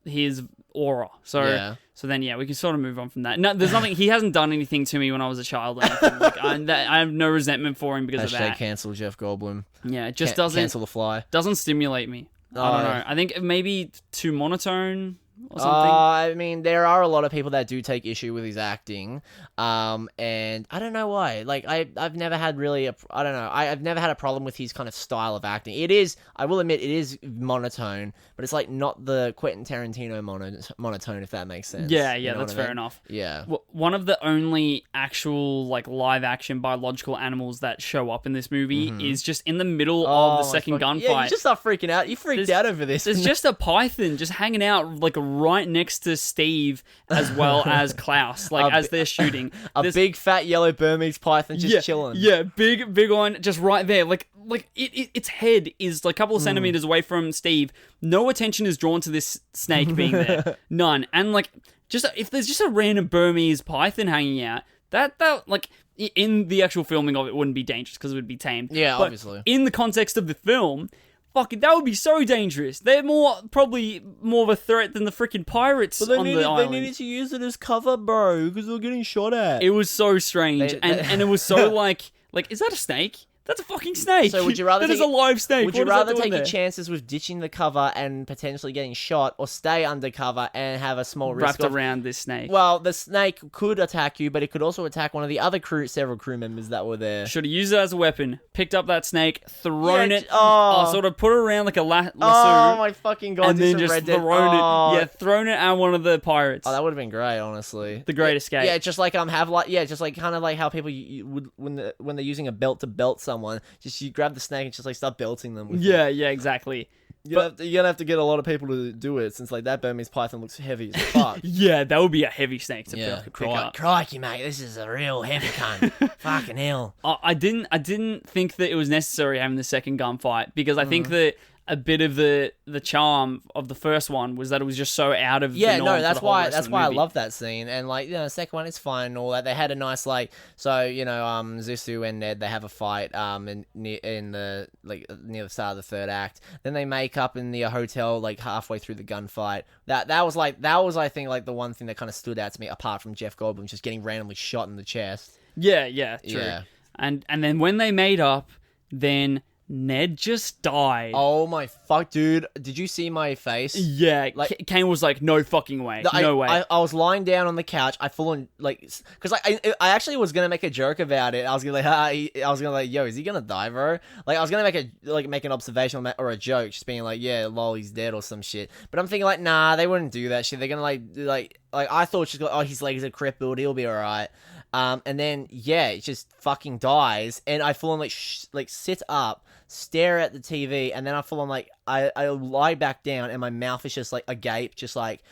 his aura. So then we can sort of move on from that. No, there's nothing. He hasn't done anything to me when I was a child or anything. Like, I have no resentment for him because of that. Cancel Jeff Goldblum. Yeah, it just doesn't cancel The Fly. Doesn't stimulate me. I don't know. I think maybe too monotone or something. I mean, there are a lot of people that do take issue with his acting, and I don't know why. Like, I've never had really I've never had a problem with his kind of style of acting. It is, I will admit, it is monotone, but it's like not the Quentin Tarantino monotone, if that makes sense. Yeah, You know that's what I fair mean? enough. Yeah. One of the only actual like live action biological animals that show up in this movie is just in the middle of the second gunfight. Yeah, you just start freaking out. You freaked out over this. There's just a python just hanging out like right next to Steve as well as Klaus, like as they're shooting. A big fat yellow Burmese python just chilling. Yeah, big one, just right there. Like its head is like a couple of centimeters away from Steve. No attention is drawn to this snake being there. None. And like just if there's just a random Burmese python hanging out, that like in the actual filming of it wouldn't be dangerous because it would be tamed. Yeah, but obviously. In the context of the film, fucking, that would be so dangerous. They're probably more of a threat than the freaking pirates on the island. They needed to use it as cover, bro, because they were getting shot at. It was so strange, and it was so like, is that a snake? That's a fucking snake. So would you rather that is a live snake. Would you rather take your chances with ditching the cover and potentially getting shot, or stay undercover and have a small risk wrapped around this snake? Well, the snake could attack you, but it could also attack one of the other several crew members that were there. Should have used it as a weapon. Picked up that snake, thrown it, sort of put it around like a lasso. Oh my fucking God! And then just thrown it. Yeah, thrown it at one of the pirates. Oh, that would have been great, honestly. The Great Escape. Yeah, just like just like kind of like how people would when they're using a belt to belt someone, just you grab the snake and just like start belting them with it. Yeah, exactly. You're gonna have to get a lot of people to do it, since like that Burmese python looks heavy as fuck. Yeah, that would be a heavy snake to pick up. Crikey, mate, this is a real heavy cunt. Fucking hell. I didn't think that it was necessary having the second gunfight, because I think that a bit of the charm of the first one was that it was just so out of the norm. That's why I love that scene. And like, the second one is fine and all that. They had a nice Zissou and Ned, they have a fight near the start of the third act. Then they make up in the hotel like halfway through the gunfight. That was I think like the one thing that kind of stood out to me, apart from Jeff Goldblum just getting randomly shot in the chest. Yeah, true. Yeah. And then when they made up, then Ned just died. Oh my fuck, dude. Did you see my face? Yeah, like Kane was like, no fucking way. No way. I was lying down on the couch. I full on, like, because I actually was going to make a joke about it. I was going to like, yo, is he going to die, bro? Like, I was going to make an observation or a joke, just being like, yeah, lol, he's dead or some shit. But I'm thinking like, nah, they wouldn't do that shit. They're going to like I thought she's like, oh, his legs are crippled, he'll be alright. And then, yeah, it just fucking dies. And I full on like sit up, stare at the TV, and then I full on like I lie back down, and my mouth is just like agape, just like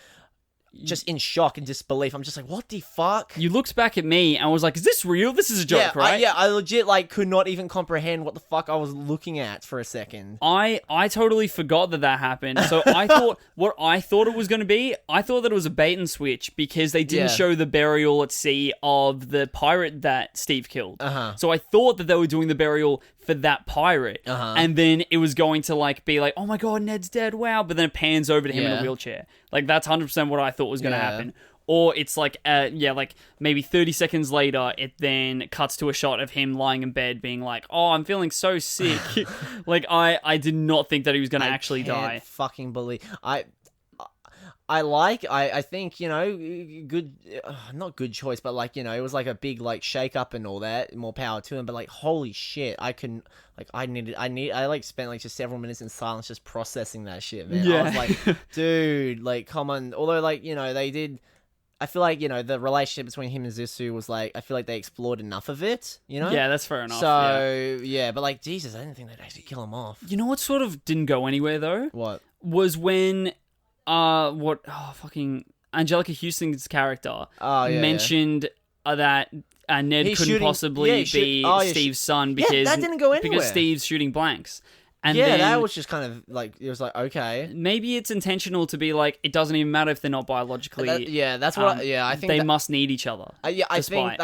just in shock and disbelief. I'm just like, what the fuck? You looked back at me and was like, is this real? This is a joke, right? I legit, like, could not even comprehend what the fuck I was looking at for a second. I totally forgot that happened. So I thought, what I thought it was going to be, I thought that it was a bait and switch because they didn't show the burial at sea of the pirate that Steve killed. So I thought that they were doing the burial for that pirate. And then it was going to, like, be like, oh my god, Ned's dead, wow. But then it pans over to him in a wheelchair. Like, that's 100% what I thought was going to happen. Or it's like, like maybe 30 seconds later, it then cuts to a shot of him lying in bed being like, oh, I'm feeling so sick. Like, I did not think that he was going to actually die. Fucking believe. I think, you know, good, not good choice, but like, you know, it was like a big like shake up and all that, more power to him, but like, holy shit, I spent like just several minutes in silence just processing that shit, man. I was like, dude, like, come on. Although, like, you know, I feel like, you know, the relationship between him and Zissou was like, I feel like they explored enough of it, you know? Yeah, that's fair enough. So, yeah, but like, Jesus, I didn't think they'd actually kill him off. You know what sort of didn't go anywhere though? What? Was when fucking Angelica Houston's character mentioned that Ned couldn't possibly be Steve's son because that didn't go anywhere. Because Steve's shooting blanks. And that was just kind of like, it was like, okay, maybe it's intentional to be like, it doesn't even matter if they're not biologically. That's what. I think they must need each other. I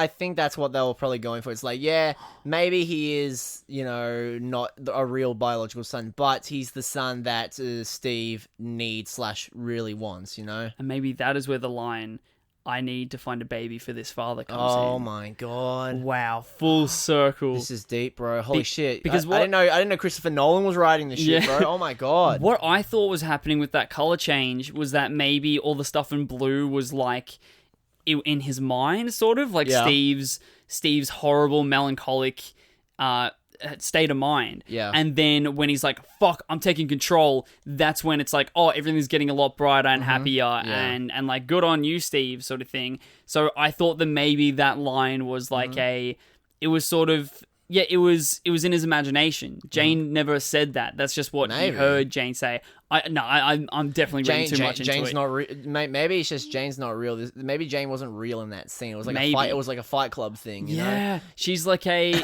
think that's what they were probably going for. It's like, maybe he is, you know, not a real biological son, but he's the son that Steve needs / really wants, you know. And maybe that is where the line, I need to find a baby for this father comes in. Oh my god! Wow, full circle. This is deep, bro. Holy shit! Because I didn't know Christopher Nolan was writing this shit, bro. Oh my god! What I thought was happening with that color change was that maybe all the stuff in blue was like in his mind, sort of like Steve's horrible, melancholic state of mind. Yeah. And then when he's like, fuck, I'm taking control, that's when it's like, oh, everything's getting a lot brighter and happier and like, good on you, Steve, sort of thing. So I thought that maybe that line was like it was sort of, it was in his imagination. Jane never said that. That's just what he heard Jane say. I'm definitely reading too much into Jane's it. not maybe it's just Jane's not real. Maybe Jane wasn't real in that scene. It was like a fight. It was like a Fight Club thing. You know? She's like a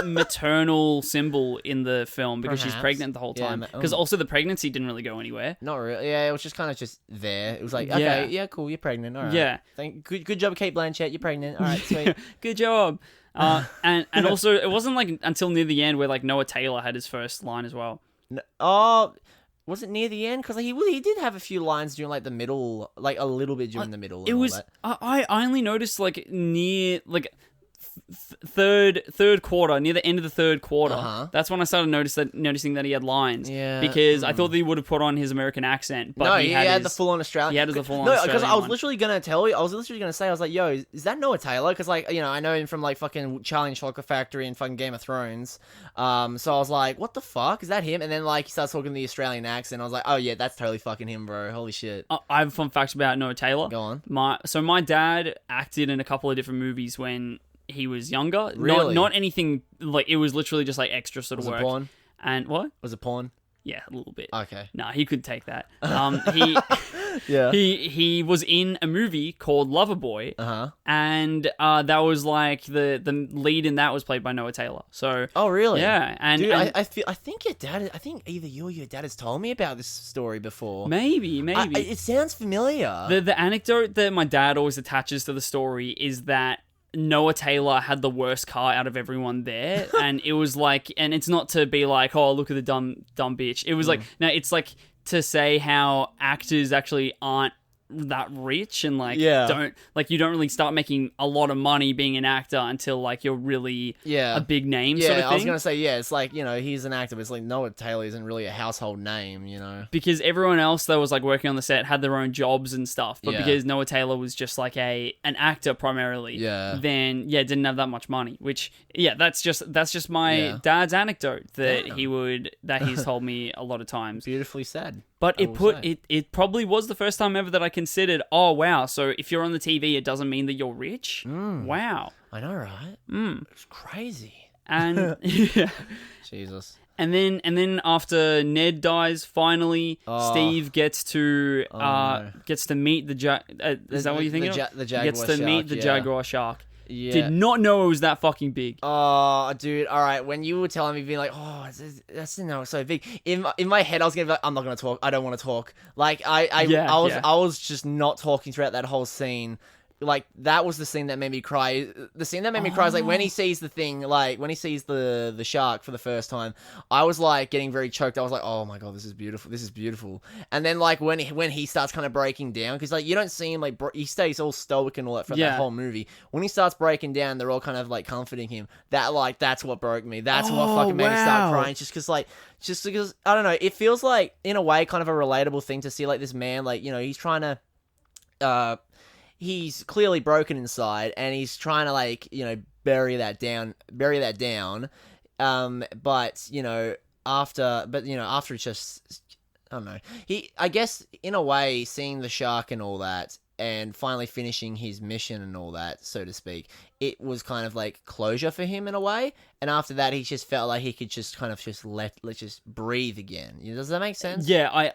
maternal symbol in the film because she's pregnant the whole time. Because also the pregnancy didn't really go anywhere. Not really. Yeah, it was just kind of just there. It was like, okay, yeah, cool, you're pregnant. All right. Yeah. Good job, Kate Blanchett. You're pregnant. All right, sweet. Good job. And also, it wasn't like until near the end where like Noah Taylor had his first line as well. Was it near the end? Because he did have a few lines during like the middle, like a little bit during the middle. It was I only noticed like near like third quarter, near the end of the third quarter. That's when I started noticing that he had lines. Yeah, because I thought that he would have put on his American accent, but no, he had the full on Australian. He had the full on. No, because I was literally gonna tell you. I was literally gonna say, I was like, "Yo, is that Noah Taylor?" Because like, you know, I know him from like fucking Charlie and the Chocolate Factory and fucking Game of Thrones. So I was like, "What the fuck is that him?" And then like he starts talking the Australian accent. I was like, "Oh yeah, that's totally fucking him, bro. Holy shit." I have fun facts about Noah Taylor. Go on. My dad acted in a couple of different movies when he was younger. Really? Not anything, like, it was literally just like extra sort of work. Was it porn? And what? Was it porn? Yeah, a little bit. Okay. Nah, he could take that. Yeah. He was in a movie called Loverboy. And that was like the lead in that was played by Noah Taylor. So oh really? Yeah. And dude, I think your dad. I think either you or your dad has told me about this story before. Maybe. It sounds familiar. The anecdote that my dad always attaches to the story is that Noah Taylor had the worst car out of everyone there, and it was like, and it's not to be like, oh, look at the dumb bitch. It was like, no, it's like to say how actors actually aren't that rich and like don't like you don't really start making a lot of money being an actor until like you're really a big name sort of thing. I was gonna say it's like, you know, he's an actor, but it's like Noah Taylor isn't really a household name, you know, because everyone else that was like working on the set had their own jobs and stuff, but because Noah Taylor was just like an actor primarily, then didn't have that much money, which that's just my dad's anecdote that he's told me a lot of times. Beautifully said. But it probably was the first time ever that I considered, oh, wow, so if you're on the TV, it doesn't mean that you're rich? Wow. I know, right? It's crazy. And yeah. Jesus. And then after Ned dies, finally Steve gets to meet the is that what you think? The jaguar gets to meet the jaguar shark. Yeah. Did not know it was that fucking big. Oh, dude. All right. When you were telling me, being like, "Oh, that's so big," in my head, I was gonna be like, "I'm not gonna talk. I don't want to talk." Like, I was just not talking throughout that whole scene. Like, that was the scene that made me cry. The scene that made me cry is like when he sees the thing, like when he sees the shark for the first time. I was like getting very choked. I was like, "Oh my god, this is beautiful. This is beautiful." And then like when he starts kind of breaking down, because like you don't see him like he stays all stoic and all that for that whole movie. When he starts breaking down, they're all kind of like comforting him. That's what broke me. That's what fucking made me start crying. Just because I don't know. It feels like in a way kind of a relatable thing to see like this man, like, you know, he's trying to he's clearly broken inside, and he's trying to, like, you know, bury that down. But you know, after it's just, I don't know. I guess in a way, seeing the shark and all that, and finally finishing his mission and all that, so to speak, it was kind of like closure for him in a way. And after that, he just felt like he could just kind of just let's just breathe again. Does that make sense? Yeah,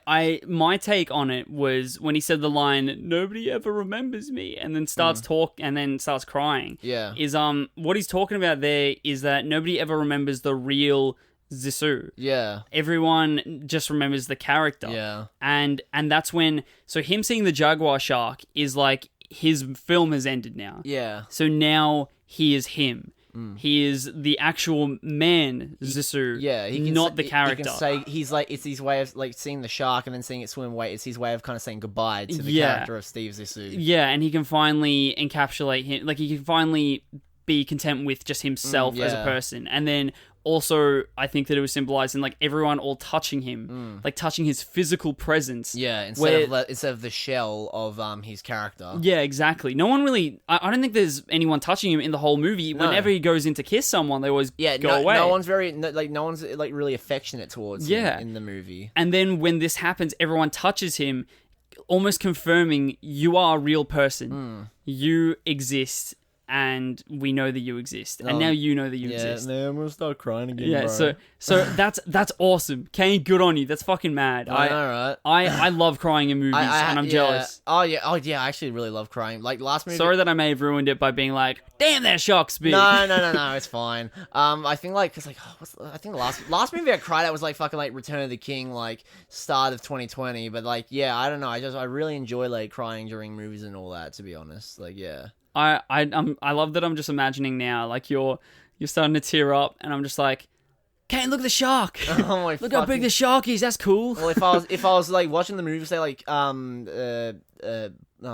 my take on it was when he said the line, "Nobody ever remembers me," and then starts starts crying. Yeah. Is what he's talking about there is that nobody ever remembers the real Zissou. Yeah. Everyone just remembers the character. Yeah. And that's when, so him seeing the jaguar shark is like his film has ended now. Yeah. So now he is him. He is the actual man, Zissou. Yeah, not the character. He can say he's like, it's his way of like seeing the shark and then seeing it swim away. It's his way of kind of saying goodbye to the character of Steve Zissou. Yeah, and he can finally encapsulate him. Like, he can finally be content with just himself as a person. And then also, I think that it was symbolized in like everyone all touching him, like touching his physical presence. Yeah, instead of the shell of his character. Yeah, exactly. No one really. I don't think there's anyone touching him in the whole movie. No. Whenever he goes in to kiss someone, they always go away. No one's really affectionate towards him in the movie. And then when this happens, everyone touches him, almost confirming you are a real person. You exist. And we know that you exist, and now you know that you exist. Yeah, I'm gonna start crying again. Yeah, bro. so that's awesome, Kane. Good on you. That's fucking mad. I love crying in movies, and I'm jealous. Oh yeah. I actually really love crying. Like last movie. Sorry that I may have ruined it by being like, "Damn, that shark's big." No, it's fine. I think like, cause like, I think the last movie I cried at was like fucking like Return of the King, like start of 2020. But like, yeah, I don't know. I really enjoy like crying during movies and all that. To be honest, like, yeah. I love that I'm just imagining now, like you're starting to tear up, and I'm just like, Kane, look at the shark. Oh my! Look how big the shark is. That's cool. Well, if I was like watching the movie, say like no,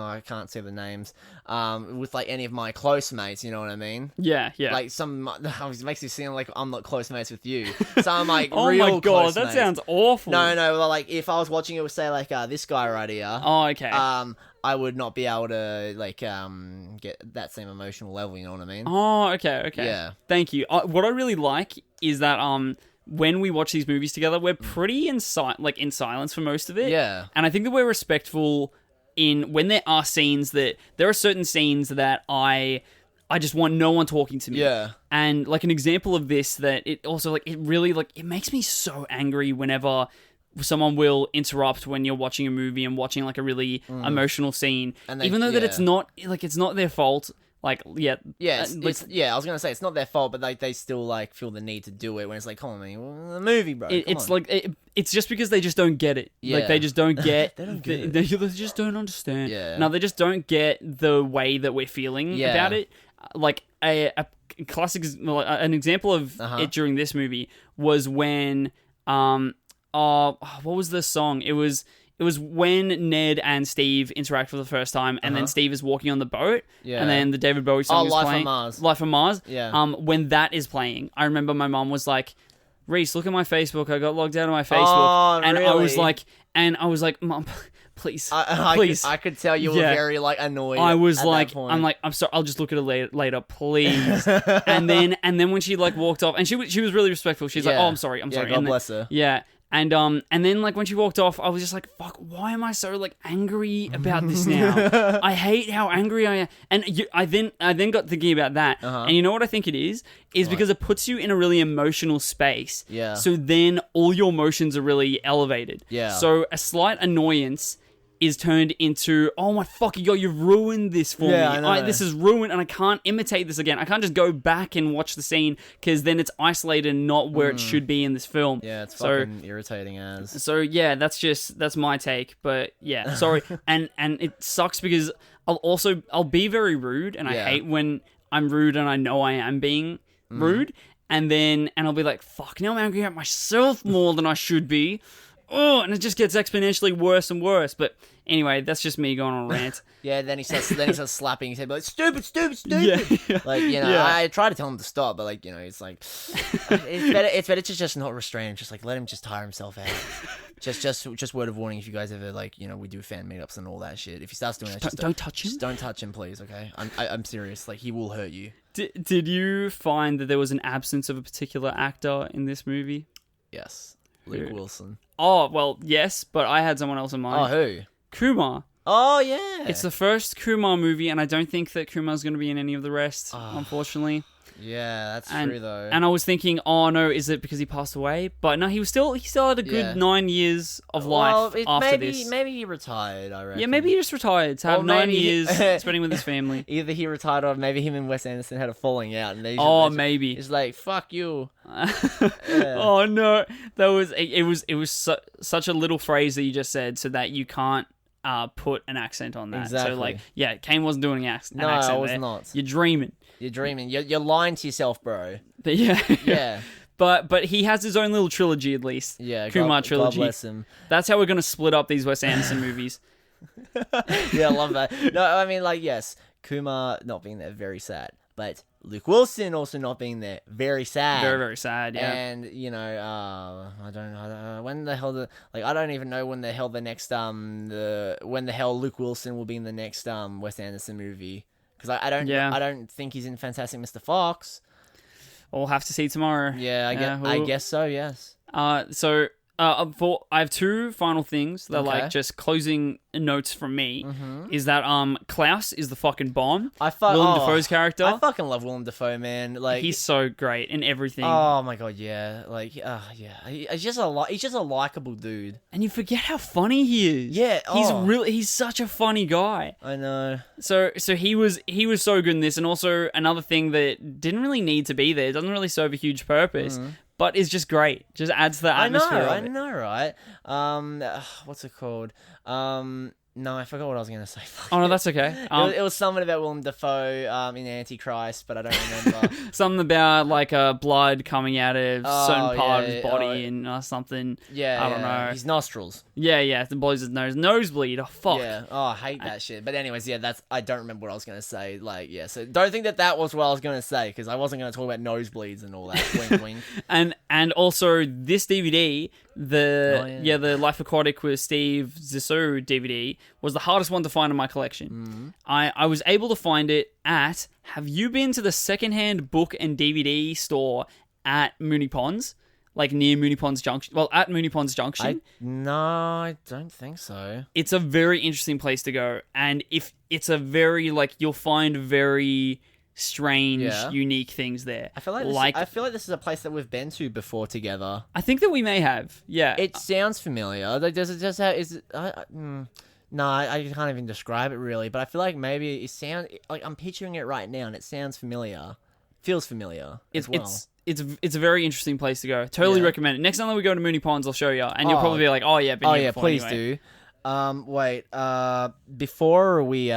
I can't say the names. With like any of my close mates, you know what I mean? Yeah. Like it makes me seem like I'm not close mates with you. So I'm like, oh real my god, close that mates. sounds awful. No. Like if I was watching it, would say like this guy right here. Oh, okay. I would not be able to like get that same emotional level. You know what I mean? Oh, okay. Yeah. Thank you. What I really like is that when we watch these movies together, we're pretty in silence for most of it. Yeah. And I think that we're respectful in when there are scenes that there are certain scenes that I just want no one talking to me. Yeah. And like an example of this, that it also like it really like it makes me so angry whenever someone will interrupt when you're watching a movie and watching like a really emotional scene, and even though that it's not their fault. Like, I was gonna say it's not their fault, but like they still like feel the need to do it when it's like, come on, man, the movie, bro. It's just because they just don't get it. Yeah. Like they just don't get. They don't get it. They just don't understand. Yeah. No, they just don't get the way that we're feeling about it. Like a classic, an example of it during this movie was when what was the song? It was when Ned and Steve interact for the first time, and then Steve is walking on the boat, and then the David Bowie song is playing. Life on Mars. Yeah. When that is playing, I remember my mom was like, Rhys, look at my Facebook. I got logged out of my Facebook. And really? I was like, Mom, please, please. I could tell you were very like annoyed. I was at like, that point. I'm sorry. I'll just look at it later, please. and then when she like walked off, and she was really respectful. She's like, oh, I'm sorry. God bless her. Yeah. And then like when she walked off, I was just like, fuck, why am I so like angry about this now? I hate how angry I am. And I then got thinking about that. And you know what I think it is because it puts you in a really emotional space. Yeah. So then all your emotions are really elevated. Yeah. So a slight annoyance is turned into, oh my fucking god, you've ruined this for me. I know. This is ruined and I can't imitate this again. I can't just go back and watch the scene because then it's isolated and not where it should be in this film. Yeah, it's fucking irritating as. So yeah, that's my take. But yeah, sorry. and it sucks because I'll be very rude and I hate when I'm rude and I know I am being rude. And I'll be like, fuck, now I'm angry at myself more than I should be. Oh, and it just gets exponentially worse and worse. But anyway, that's just me going on a rant. Then he starts slapping his head, like, stupid. Yeah. Like, you know, I try to tell him to stop, but like, you know, it's like, it's better to just not restrain him. Just like, let him just tire himself out. Just word of warning, if you guys ever, like, you know, we do fan meetups and all that shit. If he starts doing that, don't touch him. Just don't touch him, please, okay? I'm serious. Like, he will hurt you. Did you find that there was an absence of a particular actor in this movie? Yes. Luke Wilson. Oh, well, yes, but I had someone else in mind. Oh, who? Kumar. Oh, yeah. It's the first Kumar movie, and I don't think that Kumar's going to be in any of the rest, unfortunately. Yeah, that's true, though. And I was thinking, oh no, is it because he passed away? But no, he still had a good 9 years of life after this. Maybe he retired, I reckon. Yeah, maybe he just retired to have 9 years spending with his family. Either he retired or maybe him and Wes Anderson had a falling out. And maybe. It's like, fuck you. Oh no, it was such a little phrase that you just said so that you can't put an accent on that. Exactly. So like, yeah, Kane wasn't doing an accent. No, I was there. not. You're dreaming. You're lying to yourself, bro. But yeah. Yeah. But he has his own little trilogy at least. Yeah, Kumar trilogy. God bless him. That's how we're gonna split up these Wes Anderson movies. Yeah, I love that. No, I mean, like, yes, Kumar not being there, very sad. But Luke Wilson also not being there, very sad. Very, very sad, yeah. And, you know, I don't know, when the hell I don't even know when the hell the next, when the hell Luke Wilson will be in the next, Wes Anderson movie. Because I don't think he's in Fantastic Mr. Fox. We'll have to see tomorrow. Yeah, I guess so, yes. I have two final things that are like just closing notes from me. Is that Klaus is the fucking bomb. Willem Dafoe's character. I fucking love Willem Dafoe, man. Like, he's so great in everything. Oh my god, yeah. Like, yeah. He's just a likable dude. And you forget how funny he is. Yeah. He's such a funny guy. I know. So he was so good in this, and also another thing that didn't really need to be there. It doesn't really serve a huge purpose. But it's just great. Just adds to the atmosphere. I know, right? What's it called? No, I forgot what I was going to say. Oh, no, that's okay. It was something about Willem Dafoe in Antichrist, but I don't remember. Something about, like, blood coming out of a certain part of his body and something. Yeah, I don't know. His nostrils. Yeah, the blows his nose. Nosebleed. Oh, fuck. Yeah. Oh, I hate that shit. But anyways, yeah, I don't remember what I was going to say. Like, yeah, so don't think that was what I was going to say, because I wasn't going to talk about nosebleeds and all that. Wink, wink. And also, this DVD, the Life Aquatic with Steve Zissou DVD, was the hardest one to find in my collection. I was able to find it at... Have you been to the secondhand book and DVD store at Mooney Ponds? Like near Mooney Ponds Junction? Well, at Mooney Ponds Junction? No, I don't think so. It's a very interesting place to go. And if it's a very, like, you'll find very... strange, unique things there. I feel like this is a place that we've been to before together. I think that we may have. Yeah, it sounds familiar. Like, does it just have? Is it? No, I can't even describe it really. But I feel like maybe it sounds like I'm picturing it right now, and it sounds familiar. Feels familiar. It's a very interesting place to go. Totally recommend it. Next time that we go to Mooney Ponds, I'll show you, and you'll probably be like, "Oh yeah, been here before." Please anyway. do. Wait. Before we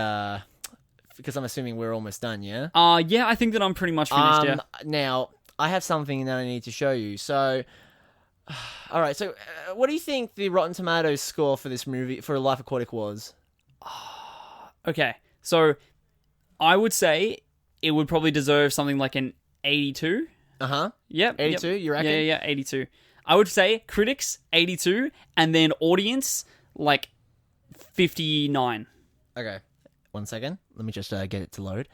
because I'm assuming we're almost done, yeah? Yeah, I think that I'm pretty much finished, yeah. Now, I have something that I need to show you. So, alright, so what do you think the Rotten Tomatoes score for this movie, for Life Aquatic, was? Okay, so I would say it would probably deserve something like an 82. Uh-huh. Yep. 82, you reckon? Yeah, 82. I would say critics, 82, and then audience, like, 59. Okay. 1 second. Let me just get it to load.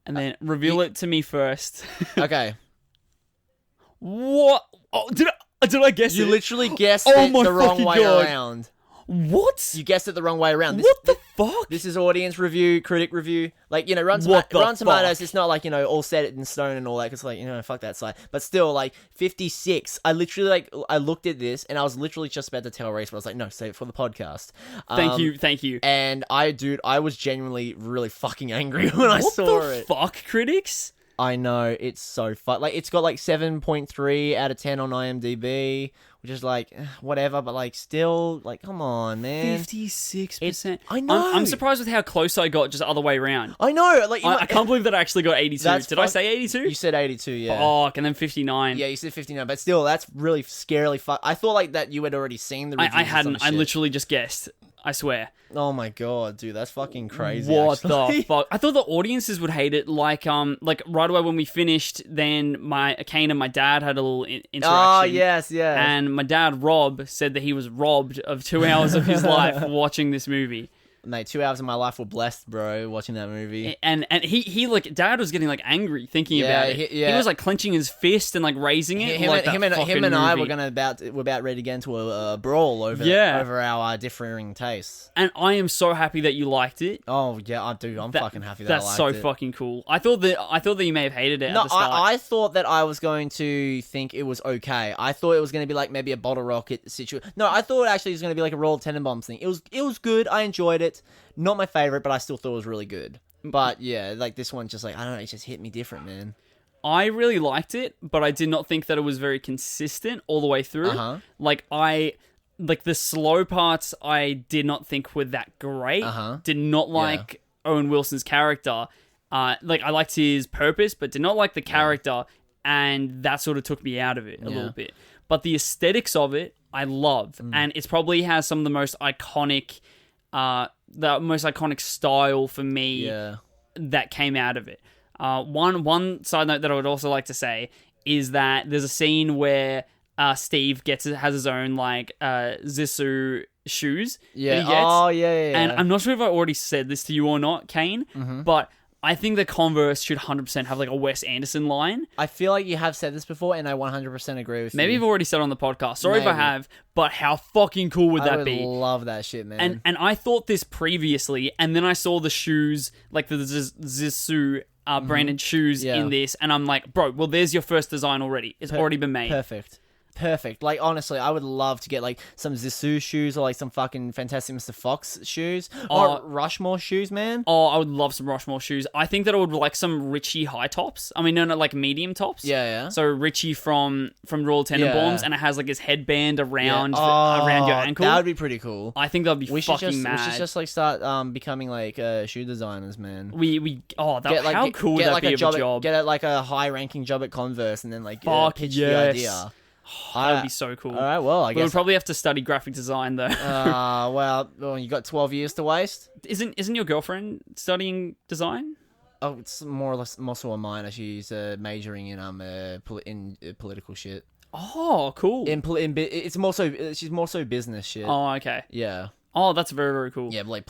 And then reveal it to me first. Okay. What? Oh, did did I guess You it? literally guessed Oh it my the wrong fucking way God. around. What? You guessed it the wrong way around. What the fuck? This is audience review, critic review. Like, Rotten What the Tomatoes, fuck? it's not like, all set in stone and all that, because, like, fuck that site. But still, like, 56. I literally, I looked at this, and I was literally just about to tell Rhys, but I was like, no, save it for the podcast. Thank you. And I was genuinely really fucking angry when I saw it. What the fuck, critics? I know, it's so fun. Like, it's got, like, 7.3 out of 10 on IMDb, which is, like, whatever, but, like, still, like, come on, man. 56%. I know. I'm surprised with how close I got just the other way around. I know. Like, I can't believe that I actually got 82. Did I say 82? You said 82, yeah. Fuck, and then 59. Yeah, you said 59, but still, that's really scarily I thought, like, that you had already seen the reviews. I hadn't. Or some I shit. literally just guessed. I swear. Oh my god, dude, that's fucking crazy. What actually. the fuck? I thought the audiences would hate it. Like right away when we finished, then Kane and my dad had a little interaction. Oh, yes, yeah. And my dad, Rob, said that he was robbed of 2 hours of his life watching this movie. Mate, 2 hours of my life were blessed, bro, watching that movie. And he like, Dad was getting like angry thinking about it. He was like clenching his fist and like raising it. Him and I were movie. about ready to get into a brawl over our differing tastes. And I am so happy that you liked it. Oh yeah, I'm fucking happy that I liked it. That's so fucking cool. I thought that you may have hated it at the start. I thought that I was going to think it was okay. I thought it was going to be like maybe a bottle rocket situation. No, I thought actually it was going to be like a roll of Tenenbaums thing. It was good. I enjoyed it. Not my favorite, but I still thought it was really good. But yeah, like this one, just like, I don't know, it just hit me different, man. I really liked it, but I did not think that it was very consistent all the way through. Like the slow parts, I did not think were that great. Did not like Owen Wilson's character. Like I liked his purpose, but did not like the character, and that sort of took me out of it a little bit. But the aesthetics of it, I love, and it probably has some of the most iconic. The most iconic style for me that came out of it. One side note that I would also like to say is that there's a scene where Steve has his own like Zissou shoes. Yeah. That he gets. Oh yeah. And I'm not sure if I already said this to you or not, Kane, but I think the Converse should 100% have like a Wes Anderson line. I feel like you have said this before, and I 100% agree with you. Maybe I've already said it on the podcast. Sorry if I have, but how fucking cool would that be? I would love that shit, man. And I thought this previously, and then I saw the shoes, like the Zissou branded shoes in this, and I'm like, bro, well, there's your first design already. It's already been made. Perfect. Like, honestly, I would love to get, like, some Zissou shoes or, like, some fucking Fantastic Mr. Fox shoes. Or Rushmore shoes, man. Oh, I would love some Rushmore shoes. I think that I would like some Richie high tops. I mean, no, like medium tops. Yeah. So Richie from Royal Tenenbaums, and it has, like, his headband around your ankle. That would be pretty cool. I think that would be fucking mad. We should just, like, start becoming, like, shoe designers, man. How cool would that be of a job? Get, like, a high-ranking job at Converse and then, like, pitch the idea. That would be so cool. All right, well, I guess... We would probably have to study graphic design, though. well, you got 12 years to waste. Isn't your girlfriend studying design? Oh, it's more or less more so a minor. She's majoring in political shit. Oh, cool. It's more so she's more so business shit. Oh, okay. Yeah. Oh, that's very, very cool. Yeah, like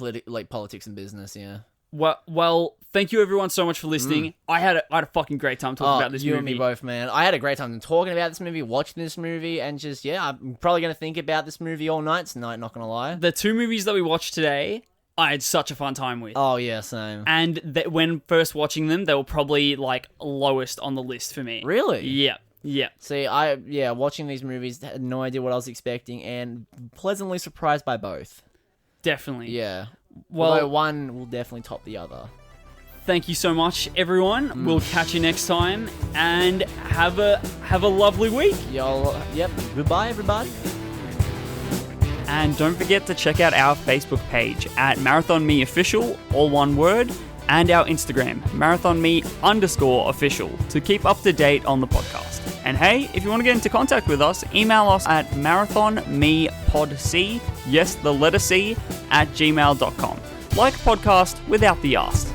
politics and business. Yeah. Well, thank you everyone so much for listening. I had a fucking great time talking about this movie. You and me both, man. I had a great time talking about this movie, watching this movie, and just, I'm probably going to think about this movie all night tonight, not going to lie. The two movies that we watched today, I had such a fun time with. Oh, yeah, same. And when first watching them, they were probably, like, lowest on the list for me. Really? Yeah. See, watching these movies, had no idea what I was expecting, and pleasantly surprised by both. Definitely. Yeah. Well, although one will definitely top the other. Thank you so much, everyone. We'll catch you next time, and have a lovely week. Yep. Goodbye, everybody. And don't forget to check out our Facebook page at Marathon Me Official, all one word, and our Instagram, MarathonMe_official, to keep up to date on the podcast. And hey, if you want to get into contact with us, email us at marathonmepodc, yes, the letter C, @gmail.com. Like a podcast without the arse.